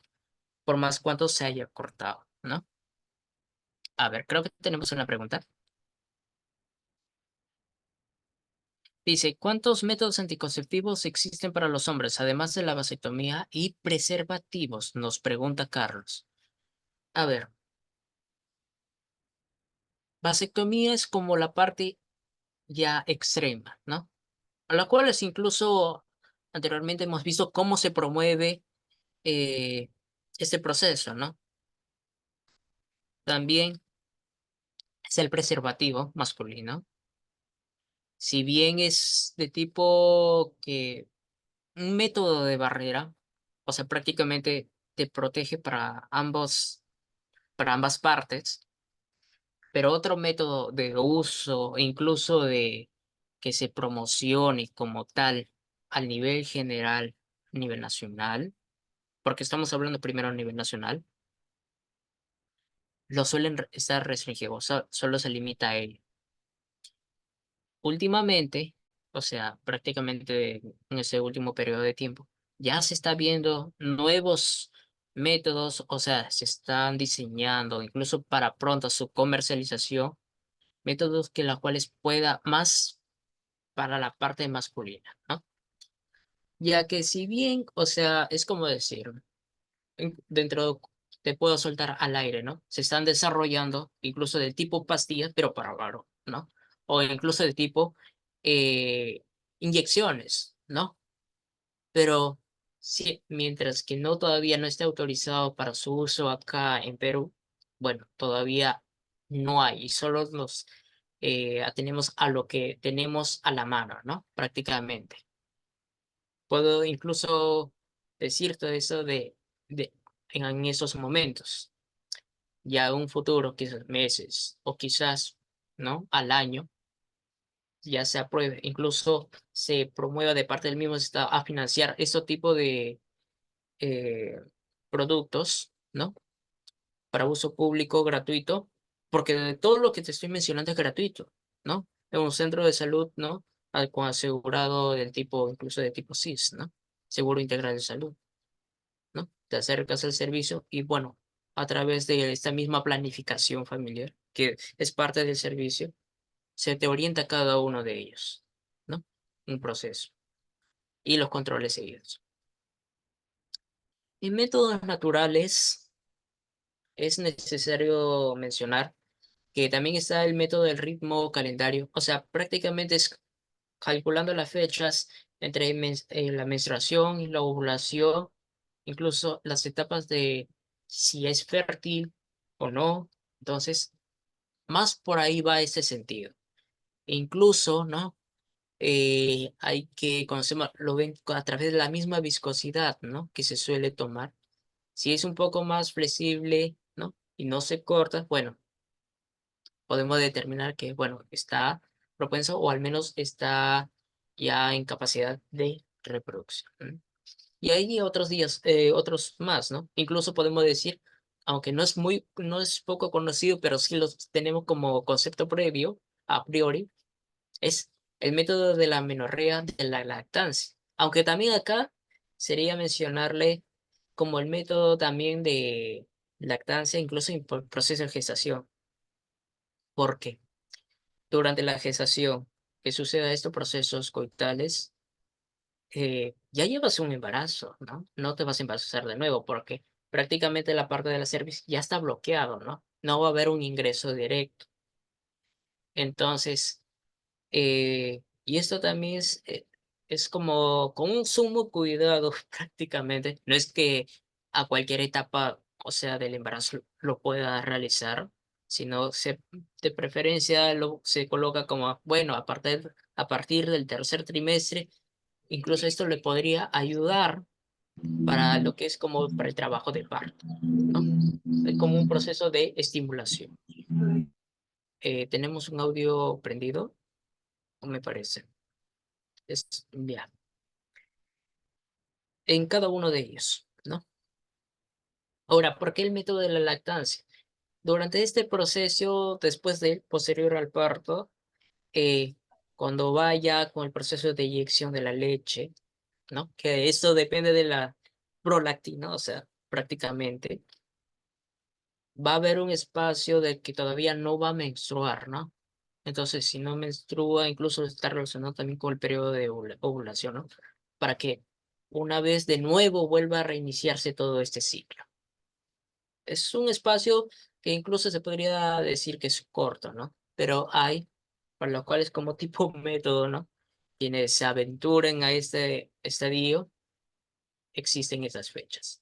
Por más cuanto se haya cortado, ¿no? A ver, creo que tenemos una pregunta. Dice, ¿cuántos métodos anticonceptivos existen para los hombres, además de la vasectomía y preservativos? Nos pregunta Carlos. A ver, vasectomía es como la parte ya extrema, ¿no? A la cual es incluso anteriormente hemos visto cómo se promueve eh, este proceso, ¿no? También es el preservativo masculino. Si bien es de tipo que un método de barrera, o sea, prácticamente te protege para ambas partes, pero otro método de uso, e incluso de que se promocione como tal al nivel general, a nivel nacional, porque estamos hablando primero a nivel nacional, lo suelen estar restringidos, solo se limita a ello. Últimamente, o sea, prácticamente en ese último periodo de tiempo, ya se está viendo nuevos métodos, o sea, se están diseñando incluso para pronto su comercialización, métodos que las cuales pueda más para la parte masculina, ¿no? Ya que si bien, o sea, es como decir, dentro, te puedo soltar al aire, ¿no? Se están desarrollando incluso de tipo pastillas, pero para varón, ¿no? O incluso de tipo eh, inyecciones, ¿no? Pero sí, mientras que no todavía no esté autorizado para su uso acá en Perú, bueno, todavía no hay y solo nos atenemos a lo que tenemos a la mano, ¿no? Prácticamente. Puedo incluso decir todo eso en esos momentos. Ya en un futuro, quizás meses o quizás, ¿no? Al año, ya se apruebe. Incluso se promueva de parte del mismo Estado a financiar este tipo de eh, productos, ¿no? Para uso público gratuito, porque de todo lo que te estoy mencionando es gratuito, ¿no? En un centro de salud, ¿no? Con asegurado del tipo, incluso de tipo SIS, ¿no? Seguro Integral de Salud, ¿no? Te acercas al servicio y bueno, a través de esta misma planificación familiar, que es parte del servicio, se te orienta a cada uno de ellos, ¿no? Un proceso y los controles seguidos. En métodos naturales es necesario mencionar que también está el método del ritmo calendario, o sea, prácticamente es calculando las fechas entre la menstruación y la ovulación, incluso las etapas de si es fértil o no. Entonces, más por ahí va ese sentido. E incluso, ¿no? Hay que, conocemos, lo ven a través de la misma viscosidad, ¿no? Que se suele tomar. Si es un poco más flexible, ¿no? Y no se corta, bueno, podemos determinar que, bueno, está propenso o al menos está ya en capacidad de reproducción. ¿No? Y hay otros días, otros más, ¿no? Incluso podemos decir aunque no es poco conocido, pero sí lo tenemos como concepto previo, a priori, es el método de la menorrea de la lactancia. Aunque también acá sería mencionarle como el método también de lactancia, incluso en proceso de gestación. Porque durante la gestación que suceda estos procesos coitales, ya llevas un embarazo, ¿no? No te vas a embarazar de nuevo porque prácticamente la parte de la cervix ya está bloqueado, ¿no? No va a haber un ingreso directo. Entonces, y esto también es como con un sumo cuidado prácticamente. No es que a cualquier etapa, o sea, del embarazo lo pueda realizar, sino de preferencia se coloca como, bueno, a partir del tercer trimestre, incluso esto le podría ayudar para lo que es como para el trabajo de parto, ¿no? Es como un proceso de estimulación. ¿Tenemos un audio prendido? ¿O me parece? Ya, en cada uno de ellos, ¿no? Ahora, ¿por qué el método de la lactancia? Durante este proceso, después de posterior al parto, eh, cuando vaya con el proceso de eyección de la leche, ¿no? Que esto depende de la prolactina, o sea, prácticamente, va a haber un espacio de que todavía no va a menstruar, ¿no? Entonces, si no menstrua, incluso está relacionado también con el periodo de ovulación, ¿no? Para que una vez de nuevo vuelva a reiniciarse todo este ciclo. Es un espacio que incluso se podría decir que es corto, ¿no? Pero hay, para los cuales como tipo método, ¿no? Quienes se aventuren a este estadio, existen esas fechas.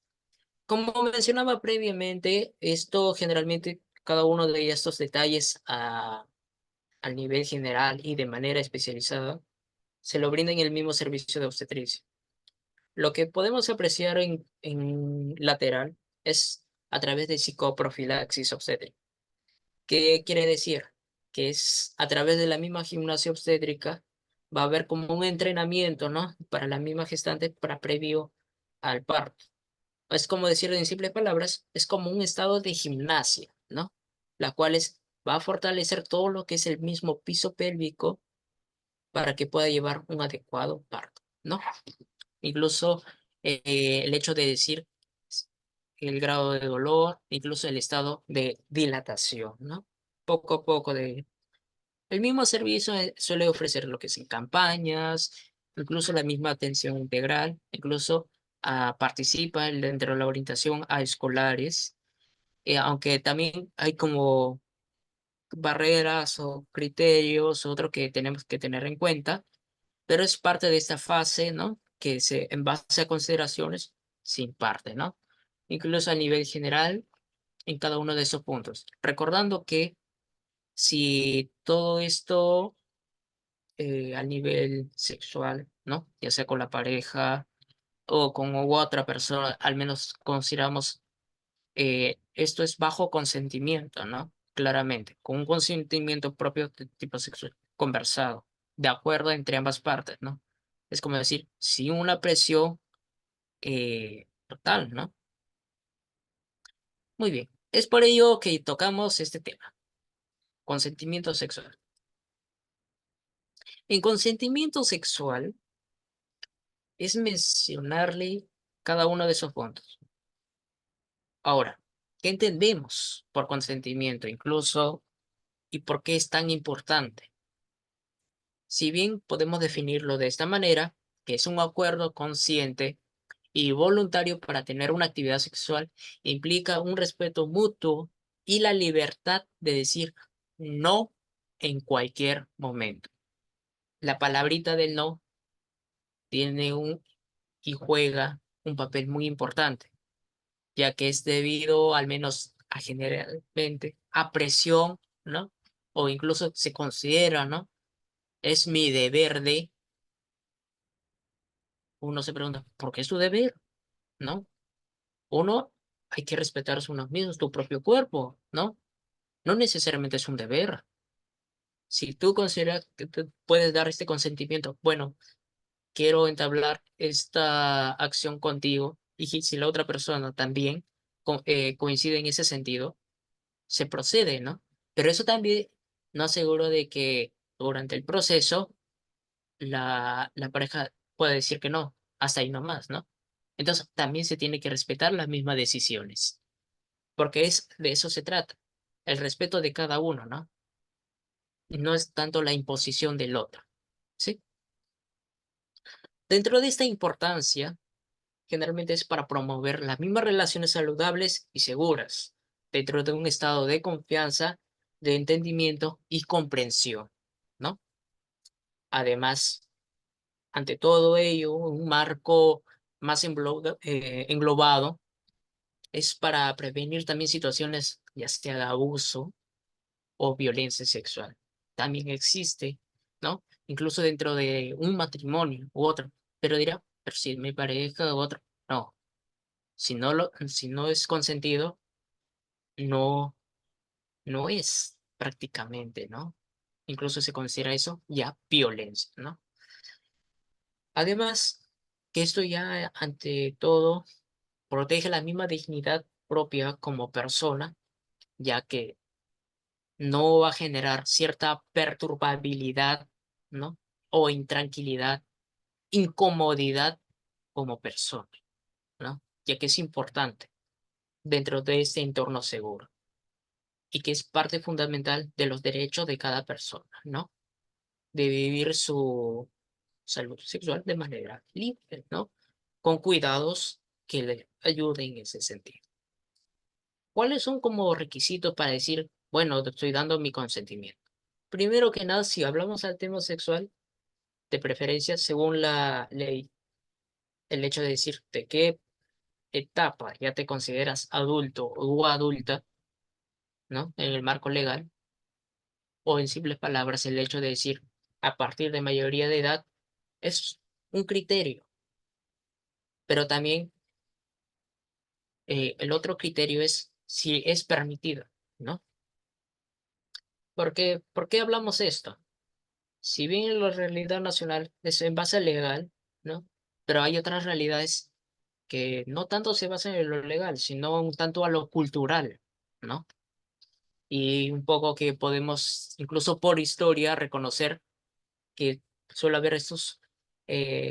Como mencionaba previamente, esto generalmente, cada uno de estos detalles al nivel general y de manera especializada, se lo brinda en el mismo servicio de obstetricia. Lo que podemos apreciar en lateral es a través de psicoprofilaxis obstétrica. ¿Qué quiere decir? Que es a través de la misma gimnasia obstétrica, va a haber como un entrenamiento, ¿no? Para la misma gestante, para previo al parto. Es como decirlo en simples palabras, es como un estado de gimnasia, ¿no? La cual va a fortalecer todo lo que es el mismo piso pélvico para que pueda llevar un adecuado parto, ¿no? Incluso el hecho de decir el grado de dolor, incluso el estado de dilatación, ¿no? Poco a poco el mismo servicio suele ofrecer lo que es en campañas, incluso la misma atención integral, incluso participa dentro de la orientación a escolares, aunque también hay como barreras o criterios, otro que tenemos que tener en cuenta, pero es parte de esta fase, ¿no? Que en base a consideraciones se imparte, ¿no? Incluso a nivel general en cada uno de esos puntos. Recordando que si todo esto a nivel sexual, ¿no? Ya sea con la pareja o con otra persona, al menos consideramos esto es bajo consentimiento, ¿no? Claramente, con un consentimiento propio de tipo sexual, conversado, de acuerdo entre ambas partes, ¿no? Es como decir, sin una presión total, ¿no? Muy bien. Es por ello que tocamos este tema, consentimiento sexual. En consentimiento sexual es mencionarle cada uno de esos puntos. Ahora, ¿qué entendemos por consentimiento incluso y por qué es tan importante? Si bien podemos definirlo de esta manera, que es un acuerdo consciente y voluntario para tener una actividad sexual, implica un respeto mutuo y la libertad de decir no en cualquier momento. La palabrita del no tiene y juega un papel muy importante, ya que es debido al menos a generalmente a presión, ¿no? O incluso se considera, ¿no? Es mi deber de, uno se pregunta, ¿por qué es tu deber? ¿No? Uno, hay que respetarse unos mismos, tu propio cuerpo, ¿no? No necesariamente es un deber. Si tú consideras que te puedes dar este consentimiento, bueno, quiero entablar esta acción contigo, y si la otra persona también, coincide en ese sentido, se procede, ¿no? Pero eso también no aseguro de que durante el proceso la pareja puede decir que no, hasta ahí nomás, ¿no? Entonces también se tiene que respetar las mismas decisiones, porque de eso se trata, el respeto de cada uno, ¿no? No es tanto la imposición del otro, ¿sí? Dentro de esta importancia, generalmente es para promover las mismas relaciones saludables y seguras, dentro de un estado de confianza, de entendimiento y comprensión, ¿no? Además, ante todo ello, un marco más englobado es para prevenir también situaciones ya sea de abuso o violencia sexual. También existe, ¿no? Incluso dentro de un matrimonio u otro. Pero dirá, pero si mi pareja u otro. No, si no es consentido, no, no es prácticamente, ¿no? Incluso se considera eso ya violencia, ¿no? Además, que esto ya ante todo protege la misma dignidad propia como persona, ya que no va a generar cierta perturbabilidad, ¿no? O intranquilidad, incomodidad como persona, ¿no? Ya que es importante dentro de este entorno seguro y que es parte fundamental de los derechos de cada persona, ¿no? De vivir su salud sexual de manera libre, ¿no? Con cuidados que le ayuden en ese sentido. ¿Cuáles son como requisitos para decir, bueno, te estoy dando mi consentimiento? Primero que nada, si hablamos al tema sexual, de preferencia, según la ley, el hecho de decir de qué etapa ya te consideras adulto o adulta, ¿no? En el marco legal, o en simples palabras, el hecho de decir a partir de mayoría de edad es un criterio, pero también el otro criterio es si es permitido, ¿no? ¿Por qué hablamos esto? Si bien en la realidad nacional es en base legal, ¿no? Pero hay otras realidades que no tanto se basan en lo legal, sino un tanto a lo cultural, ¿no? Y un poco que podemos, incluso por historia, reconocer que suele haber estos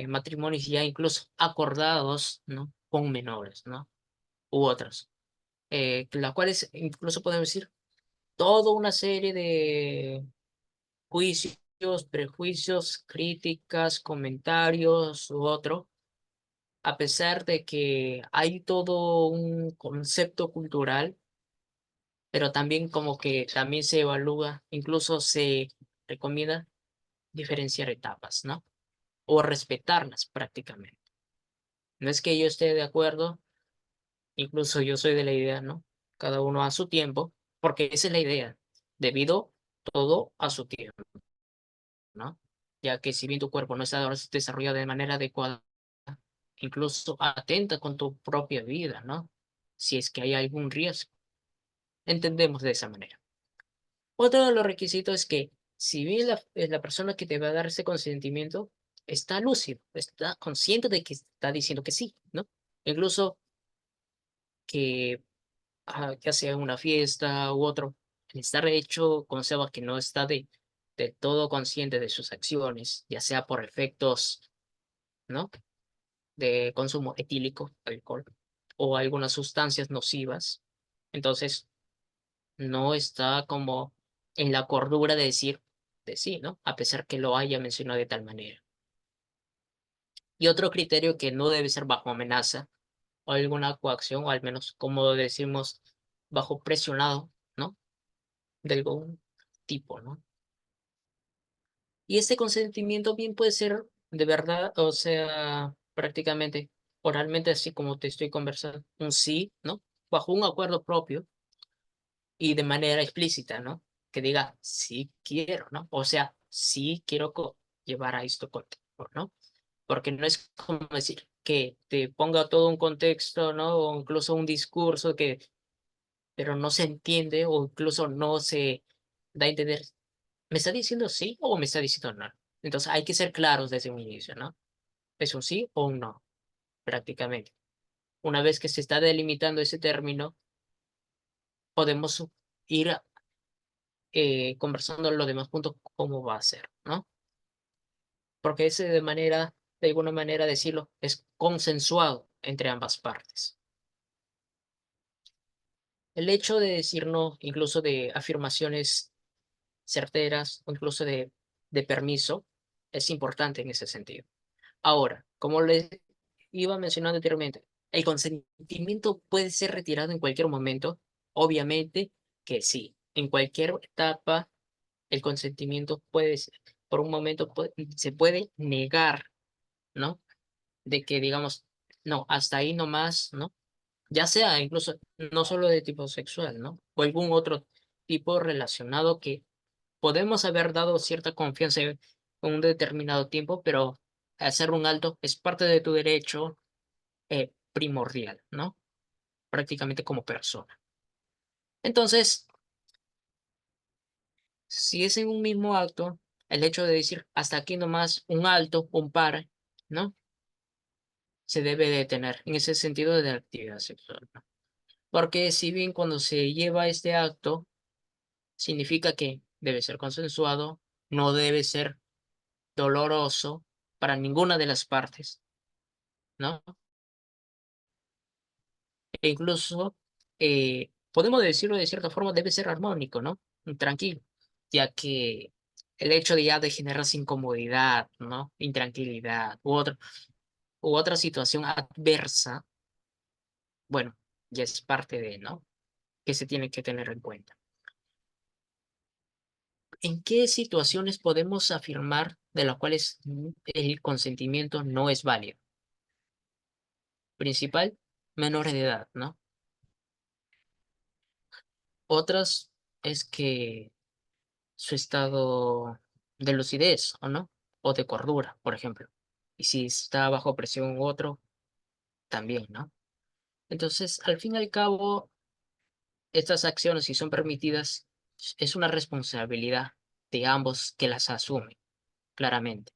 matrimonios ya incluso acordados, ¿no? Con menores, ¿no? U otros, las cuales incluso podemos decir toda una serie de juicios, prejuicios, críticas, comentarios u otro, a pesar de que hay todo un concepto cultural, pero también como que también se evalúa, incluso se recomienda diferenciar etapas, ¿no? O respetarlas prácticamente. No es que yo esté de acuerdo, incluso yo soy de la idea, ¿no? Cada uno a su tiempo, porque esa es la idea, debido todo a su tiempo, ¿no? Ya que si bien tu cuerpo no está desarrollado de manera adecuada, incluso atenta con tu propia vida, ¿no? Si es que hay algún riesgo. Entendemos de esa manera. Otro de los requisitos es que si bien la persona que te va a dar ese consentimiento está lúcido, está consciente de que está diciendo que sí, ¿no? Incluso que ya sea una fiesta u otro, el estar hecho conserva que no está de todo consciente de sus acciones, ya sea por efectos, ¿no? De consumo etílico, alcohol, o algunas sustancias nocivas. Entonces, no está como en la cordura de decir de sí, ¿no? A pesar que lo haya mencionado de tal manera. Y otro criterio que no debe ser bajo amenaza o alguna coacción, o al menos, como decimos, bajo presionado, ¿no? De algún tipo, ¿no? Y este consentimiento bien puede ser de verdad, o sea, prácticamente oralmente, así como te estoy conversando, un sí, ¿no? Bajo un acuerdo propio y de manera explícita, ¿no? Que diga, sí quiero, ¿no? O sea, sí quiero llevar a esto contigo, ¿no? Porque no es como decir que te ponga todo un contexto, ¿no? O incluso un discurso que, pero no se entiende o incluso no se da a entender, ¿me está diciendo sí o me está diciendo no? Entonces hay que ser claros desde un inicio, ¿no? ¿Es un sí o un no? Prácticamente. una vez que se está delimitando ese término, podemos ir conversando los demás puntos cómo va a ser, ¿no? Porque ese de alguna manera decirlo, es consensuado entre ambas partes. El hecho de decir no, incluso de afirmaciones certeras o incluso de permiso, es importante en ese sentido. Ahora, como les iba mencionando anteriormente, ¿el consentimiento puede ser retirado en cualquier momento? Obviamente que sí. En cualquier etapa, el consentimiento puede ser, por un momento se puede negar, ¿no? De que digamos, no, hasta ahí nomás, ¿no? Ya sea incluso no solo de tipo sexual, ¿no? O algún otro tipo relacionado que podemos haber dado cierta confianza en un determinado tiempo, pero hacer un alto es parte de tu derecho primordial, ¿no? Prácticamente como persona. Entonces, si es en un mismo acto, el hecho de decir hasta aquí nomás un alto, un par, ¿no? Se debe detener en ese sentido de la actividad sexual, ¿no? Porque si bien cuando se lleva este acto, significa que debe ser consensuado, no debe ser doloroso para ninguna de las partes, ¿no? E incluso, podemos decirlo de cierta forma, debe ser armónico, ¿no? Tranquilo, ya que el hecho de ya de generarse incomodidad, ¿no? Intranquilidad u otra situación adversa, bueno, ya es parte de, ¿no? Que se tiene que tener en cuenta. ¿En qué situaciones podemos afirmar de las cuales el consentimiento no es válido? Principal, menores de edad, ¿no? Otras es que su estado de lucidez, ¿o no? O de cordura, por ejemplo. Y si está bajo presión u otro, también, ¿no? Entonces, al fin y al cabo, estas acciones, si son permitidas, es una responsabilidad de ambos que las asumen, claramente.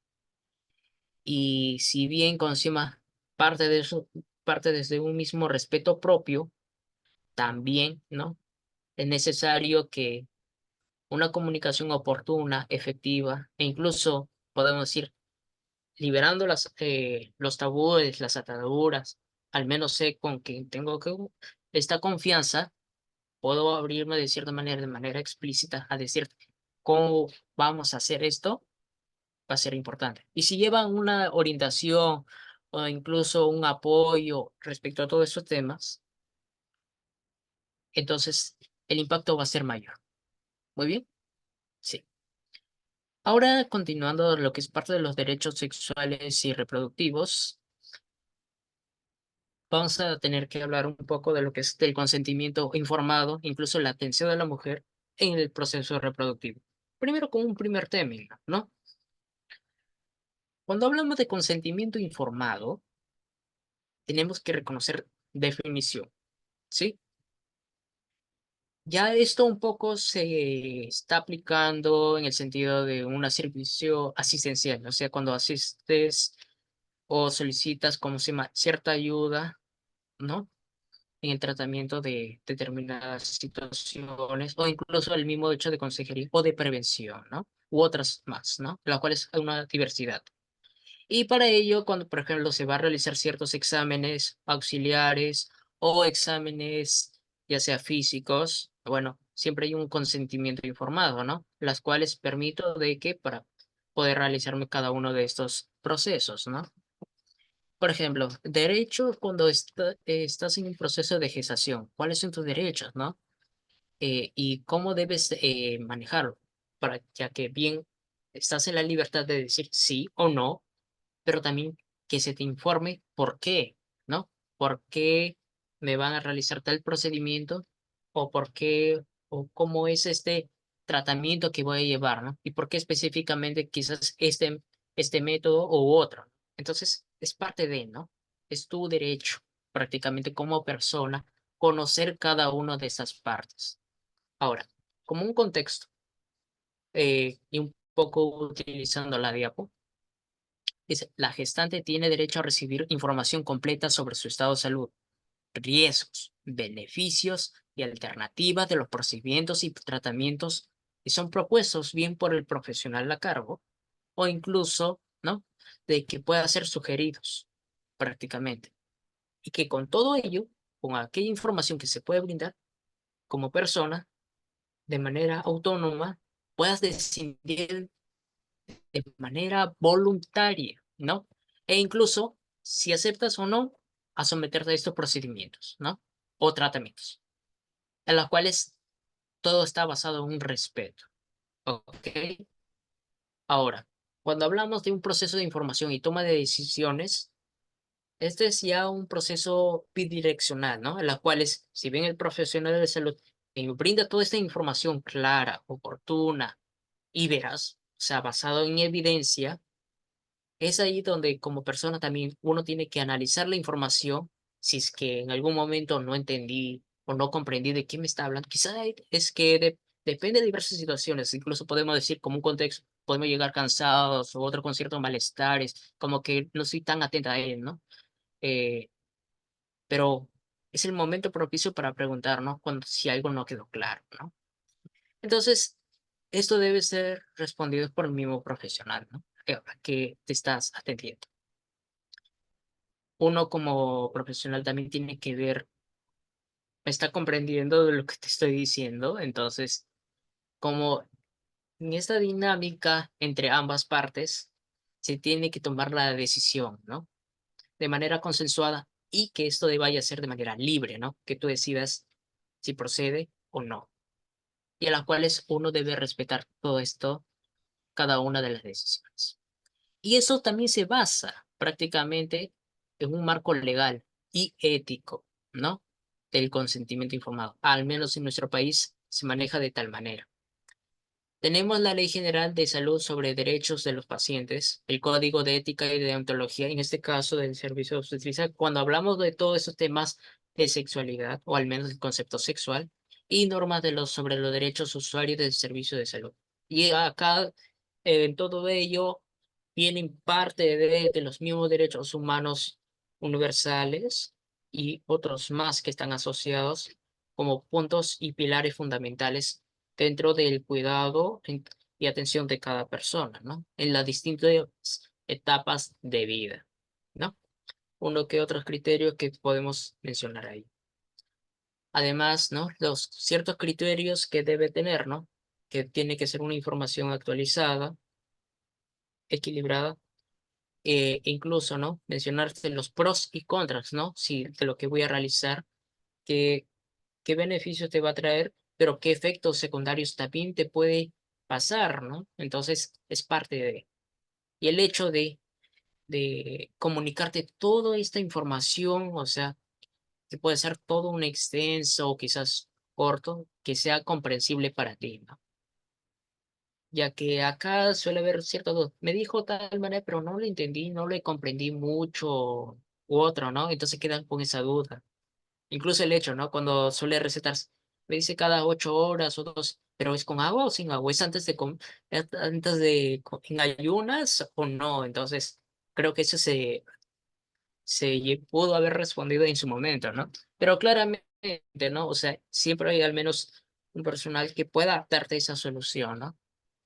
Y si bien consuma parte de eso, parte desde un mismo respeto propio, también, ¿no? Es necesario que una comunicación oportuna, efectiva, e incluso, podemos decir, liberando los tabúes, las ataduras, al menos sé con que tengo esta confianza, puedo abrirme de cierta manera, de manera explícita, a decir cómo vamos a hacer esto, va a ser importante. Y si llevan una orientación o incluso un apoyo respecto a todos esos temas, entonces el impacto va a ser mayor. Muy bien, sí. Ahora, continuando lo que es parte de los derechos sexuales y reproductivos, vamos a tener que hablar un poco de lo que es el consentimiento informado, incluso la atención de la mujer en el proceso reproductivo. Primero, con un primer término, ¿no? Cuando hablamos de consentimiento informado, tenemos que reconocer definición, ¿sí? Ya esto un poco se está aplicando en el sentido de un servicio asistencial, o sea, cuando asistes o solicitas como se llama cierta ayuda, ¿no? En el tratamiento de determinadas situaciones o incluso el mismo hecho de consejería o de prevención, ¿no? U otras más, ¿no? La cual es una diversidad. Y para ello, cuando por ejemplo se va a realizar ciertos exámenes auxiliares o exámenes ya sea físicos, bueno, siempre hay un consentimiento informado, ¿no? Las cuales permito de que para poder realizarme cada uno de estos procesos, ¿no? Por ejemplo, derechos cuando estás en un proceso de gestación. ¿Cuáles son tus derechos, no? Y cómo debes manejarlo, para, ya que bien estás en la libertad de decir sí o no, pero también que se te informe por qué, ¿no? ¿Por qué me van a realizar tal procedimiento? ¿O por qué, o cómo es este tratamiento que voy a llevar, ¿no? Y por qué específicamente quizás este método u otro. Entonces, es parte de, ¿no? Es tu derecho, prácticamente como persona, conocer cada una de esas partes. Ahora, como un contexto, y un poco utilizando la diapo, dice, la gestante tiene derecho a recibir información completa sobre su estado de salud, riesgos, beneficios y alternativas de los procedimientos y tratamientos que son propuestos bien por el profesional a cargo o incluso, ¿no? De que puedan ser sugeridos prácticamente. Y que con todo ello, con aquella información que se puede brindar como persona, de manera autónoma, puedas decidir de manera voluntaria, ¿no? E incluso si aceptas o no a someterte a estos procedimientos, ¿no? O tratamientos, en los cuales todo está basado en un respeto, ¿ok? Ahora, cuando hablamos de un proceso de información y toma de decisiones, este es ya un proceso bidireccional, ¿no? En las cuales, si bien el profesional de salud brinda toda esta información clara, oportuna y veraz, o sea, basado en evidencia, es ahí donde como persona también uno tiene que analizar la información, si es que en algún momento no entendí o no comprendí de qué me está hablando. Quizá es que depende de diversas situaciones, incluso podemos decir como un contexto, podemos llegar cansados o otro con ciertos malestares, como que no estoy tan atenta a él, ¿no? Eh, pero es el momento propicio para preguntarnos cuando si algo no quedó claro, ¿no? Entonces, esto debe ser respondido por el mismo profesional, ¿no? Que te estás atendiendo. Uno como profesional también tiene que ver, me está comprendiendo de lo que te estoy diciendo, entonces, como en esta dinámica entre ambas partes, se tiene que tomar la decisión, ¿no? De manera consensuada y que esto vaya a ser de manera libre, ¿no? Que tú decidas si procede o no. Y a las cuales uno debe respetar todo esto, cada una de las decisiones. Y eso también se basa prácticamente en un marco legal y ético, ¿no? Del consentimiento informado. Al menos en nuestro país se maneja de tal manera. Tenemos la Ley General de Salud sobre Derechos de los Pacientes, el Código de Ética y de Deontología, en este caso del servicio de obstetricia, cuando hablamos de todos esos temas de sexualidad, o al menos el concepto sexual, y normas sobre los derechos usuarios del servicio de salud. Y acá, en todo ello, vienen parte de los mismos derechos humanos universales y otros más que están asociados como puntos y pilares fundamentales dentro del cuidado y atención de cada persona, ¿no? En las distintas etapas de vida, ¿no? Uno que otros criterios que podemos mencionar ahí. Además, ¿no? Los ciertos criterios que debe tener, ¿no? Que tiene que ser una información actualizada, equilibrada, incluso, ¿no? Mencionarse los pros y contras, ¿no? Si de lo que voy a realizar, qué, qué beneficios te va a traer, pero qué efectos secundarios también te puede pasar, ¿no? Entonces, es parte de... Y el hecho de comunicarte toda esta información, o sea, que puede ser todo un extenso o quizás corto, que sea comprensible para ti, ¿no? Ya que acá suele haber cierto duda. Me dijo tal manera, pero no lo entendí, no le comprendí mucho u otro, ¿no? Entonces quedan con esa duda. Incluso el hecho, ¿no? Cuando suele recetar, me dice cada 8 horas o dos, pero ¿es con agua o sin agua? ¿Es antes en ayunas o no? Entonces, creo que eso se pudo haber respondido en su momento, ¿no? Pero claramente, ¿no? O sea, siempre hay al menos un personal que pueda darte esa solución, ¿no?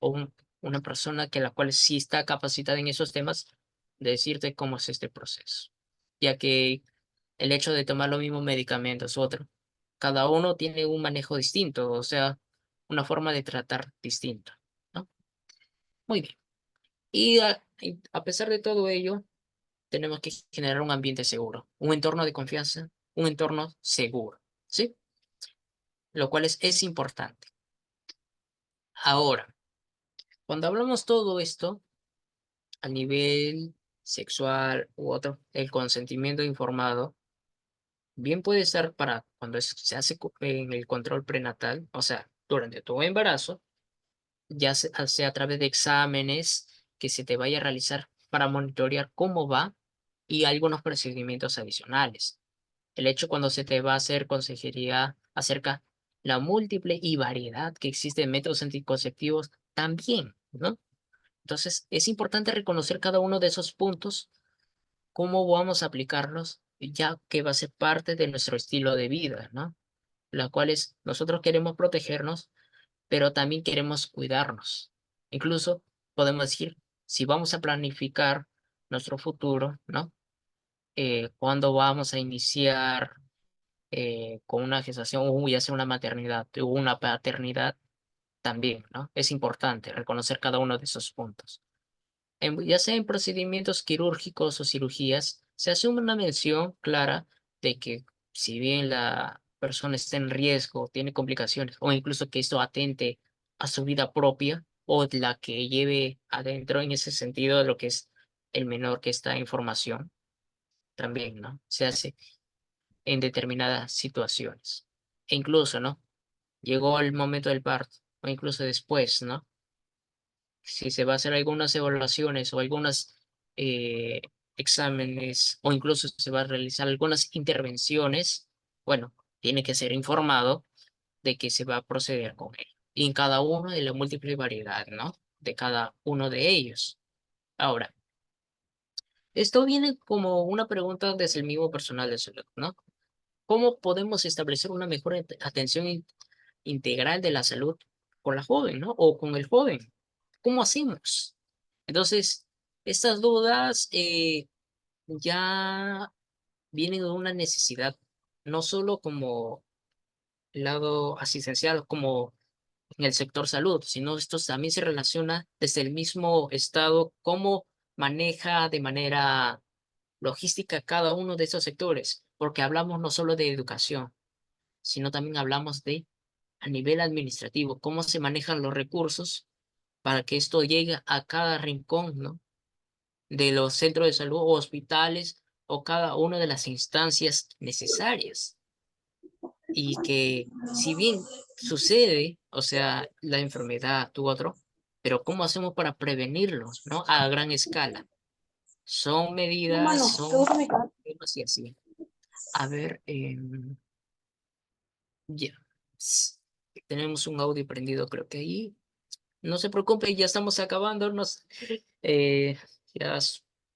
O una persona que la cual sí está capacitada en esos temas de decirte cómo es este proceso. Ya que el hecho de tomar los mismos medicamentos, otro. Cada uno tiene un manejo distinto, o sea, una forma de tratar distinta, ¿no? Muy bien. Y a pesar de todo ello, tenemos que generar un ambiente seguro, un entorno de confianza, un entorno seguro, ¿sí? Lo cual es importante. Ahora, cuando hablamos todo esto a nivel sexual u otro, el consentimiento informado, bien puede ser para cuando se hace en el control prenatal, o sea, durante tu embarazo, ya sea a través de exámenes que se te vaya a realizar para monitorear cómo va y algunos procedimientos adicionales. El hecho cuando se te va a hacer consejería acerca la múltiple y variedad que existe de métodos anticonceptivos también, ¿no? Entonces, es importante reconocer cada uno de esos puntos, cómo vamos a aplicarlos ya que va a ser parte de nuestro estilo de vida, ¿no? La cual es, nosotros queremos protegernos, pero también queremos cuidarnos. Incluso podemos decir, si vamos a planificar nuestro futuro, ¿no? Cuándo vamos a iniciar con una gestación o ya sea una maternidad o una paternidad también, ¿no? Es importante reconocer cada uno de esos puntos. Ya sea en procedimientos quirúrgicos o cirugías, se hace una mención clara de que si bien la persona está en riesgo, tiene complicaciones o incluso que esto atente a su vida propia o la que lleve adentro en ese sentido de lo que es el menor que está en formación, también, ¿no? Se hace en determinadas situaciones. E incluso, ¿no? Llegó el momento del parto o incluso después, ¿no? Si se va a hacer algunas evaluaciones o algunos eh, exámenes o incluso se va a realizar algunas intervenciones, bueno, tiene que ser informado de que se va a proceder con él. Y en cada uno de la múltiple variedad, ¿no? De cada uno de ellos. Ahora, esto viene como una pregunta desde el mismo personal de salud, ¿no? ¿Cómo podemos establecer una mejor atención integral de la salud con la joven, ¿no? O con el joven. ¿Cómo hacemos? Entonces, estas dudas ya vienen de una necesidad, no solo como lado asistencial, como en el sector salud, sino esto también se relaciona desde el mismo estado, cómo maneja de manera logística cada uno de esos sectores, porque hablamos no solo de educación, sino también hablamos de a nivel administrativo, cómo se manejan los recursos para que esto llegue a cada rincón, ¿no? De los centros de salud o hospitales o cada una de las instancias necesarias. Y que si bien sucede, o sea, la enfermedad, tú otro, pero ¿cómo hacemos para prevenirlos, ¿no? A gran escala. Son medidas, Mano, ¿te son gusta mi cara? temas y así. A ver, ya. Tenemos un audio prendido, creo que ahí. No se preocupe, ya estamos acabándonos. Eh, ya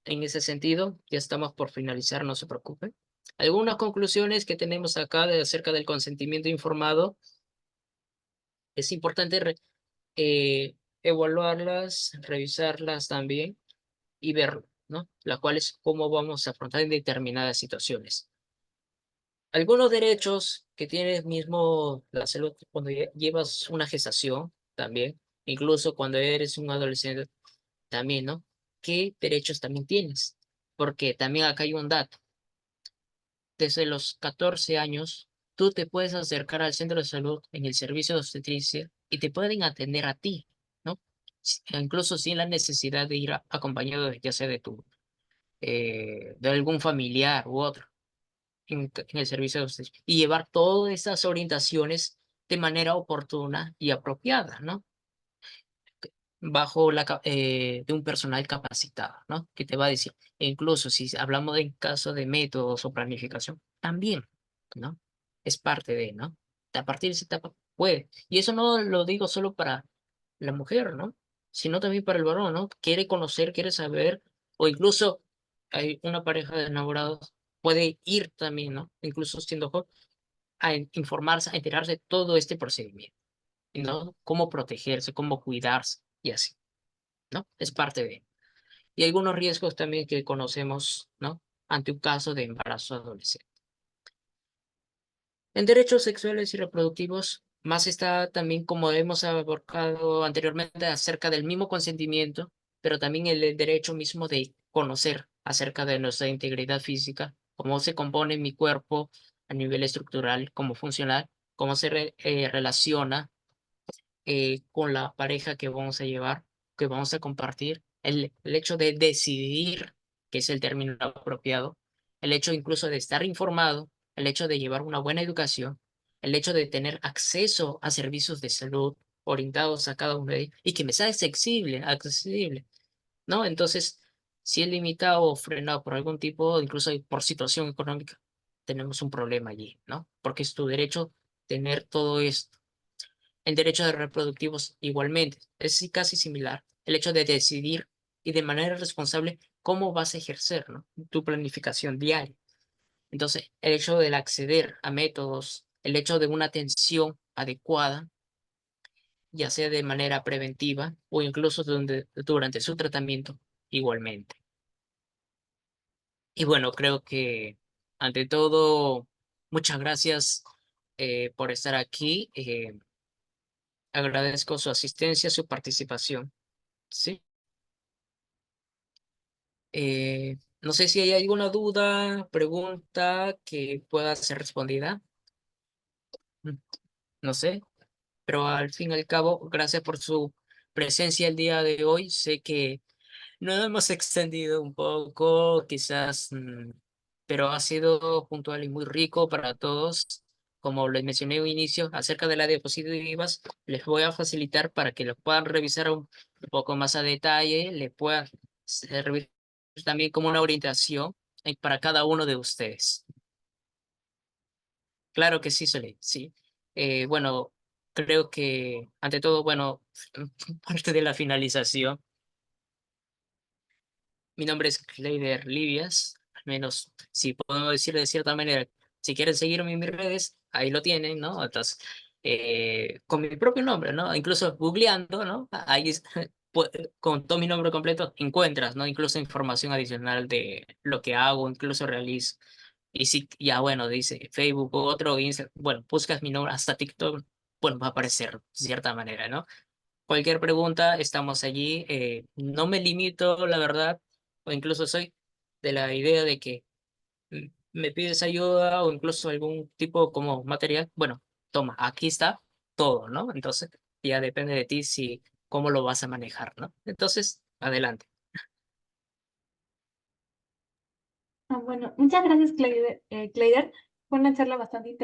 en ese sentido, ya estamos por finalizar, no se preocupe. Algunas conclusiones que tenemos acá acerca del consentimiento informado, es importante evaluarlas, revisarlas también y ver, ¿no? La cual es cómo vamos a afrontar en determinadas situaciones. Algunos derechos que tiene mismo la salud cuando llevas una gestación también, incluso cuando eres un adolescente también, ¿no? ¿Qué derechos también tienes? Porque también acá hay un dato. Desde los 14 años, tú te puedes acercar al centro de salud en el servicio de obstetricia y te pueden atender a ti, ¿no? Incluso sin la necesidad de ir acompañado ya sea de de algún familiar u otro en el servicio de obstetricia y llevar todas esas orientaciones de manera oportuna y apropiada, ¿no? Bajo de un personal capacitado, ¿no? Que te va a decir, e incluso si hablamos de caso de métodos o planificación, también, ¿no? Es parte de, ¿no? A partir de esa etapa puede. Y eso no lo digo solo para la mujer, ¿no? Sino también para el varón, ¿no? Quiere conocer, quiere saber, o incluso hay una pareja de enamorados, puede ir también, ¿no? Incluso siendo joven, a informarse, a enterarse de todo este procedimiento, ¿no? Cómo protegerse, cómo cuidarse y así. ¿No? Es parte de. Y algunos riesgos también que conocemos, ¿no? Ante un caso de embarazo adolescente. En derechos sexuales y reproductivos, más está también, como hemos abordado anteriormente, acerca del mismo consentimiento, pero también el derecho mismo de conocer acerca de nuestra integridad física, cómo se compone mi cuerpo a nivel estructural, cómo funcional, cómo se relaciona con la pareja que vamos a llevar, que vamos a compartir, el hecho de decidir, que es el término apropiado, el hecho incluso de estar informado, el hecho de llevar una buena educación, el hecho de tener acceso a servicios de salud orientados a cada uno de ellos y que me sea accesible, ¿no? Entonces, si es limitado o frenado por algún tipo, incluso por situación económica, tenemos un problema allí, ¿no? Porque es tu derecho tener todo esto en derechos reproductivos igualmente. Es casi similar. El hecho de decidir y de manera responsable cómo vas a ejercer, ¿no? Tu planificación diaria. Entonces, el hecho del acceder a métodos, el hecho de una atención adecuada, ya sea de manera preventiva o incluso durante su tratamiento, igualmente. Y bueno, creo que ante todo, muchas gracias por estar aquí. Agradezco su asistencia, su participación. Sí. No sé si hay alguna duda, pregunta que pueda ser respondida. Mm, No sé, pero al fin y al cabo, gracias por su presencia el día de hoy. Sé que nos hemos extendido un poco, quizás, pero ha sido puntual y muy rico para todos. Como les mencioné al inicio, acerca de las diapositivas, les voy a facilitar para que lo puedan revisar un poco más a detalle, les pueda servir también como una orientación para cada uno de ustedes. Claro que sí, Sole, sí. Bueno, creo que ante todo, bueno, parte de la finalización. Mi nombre es Kleider Livias, al menos si puedo decir de cierta manera, si quieren seguirme en mis redes, ahí lo tienen, ¿no? Entonces, con mi propio nombre, ¿no? Incluso googleando, ¿no? Ahí con todo mi nombre completo encuentras, ¿no? Incluso información adicional de lo que hago, incluso realizo. Y si ya, bueno, dice Facebook u otro, Instagram, bueno, buscas mi nombre hasta TikTok, bueno, va a aparecer de cierta manera, ¿no? Cualquier pregunta, estamos allí. No me limito, la verdad, o incluso soy de la idea de que me pides ayuda o incluso algún tipo como material. Bueno, toma, aquí está todo, ¿no? Entonces, ya depende de ti si cómo lo vas a manejar, ¿no? Entonces, adelante. Bueno, muchas gracias, Cleider. Fue una charla bastante interesante.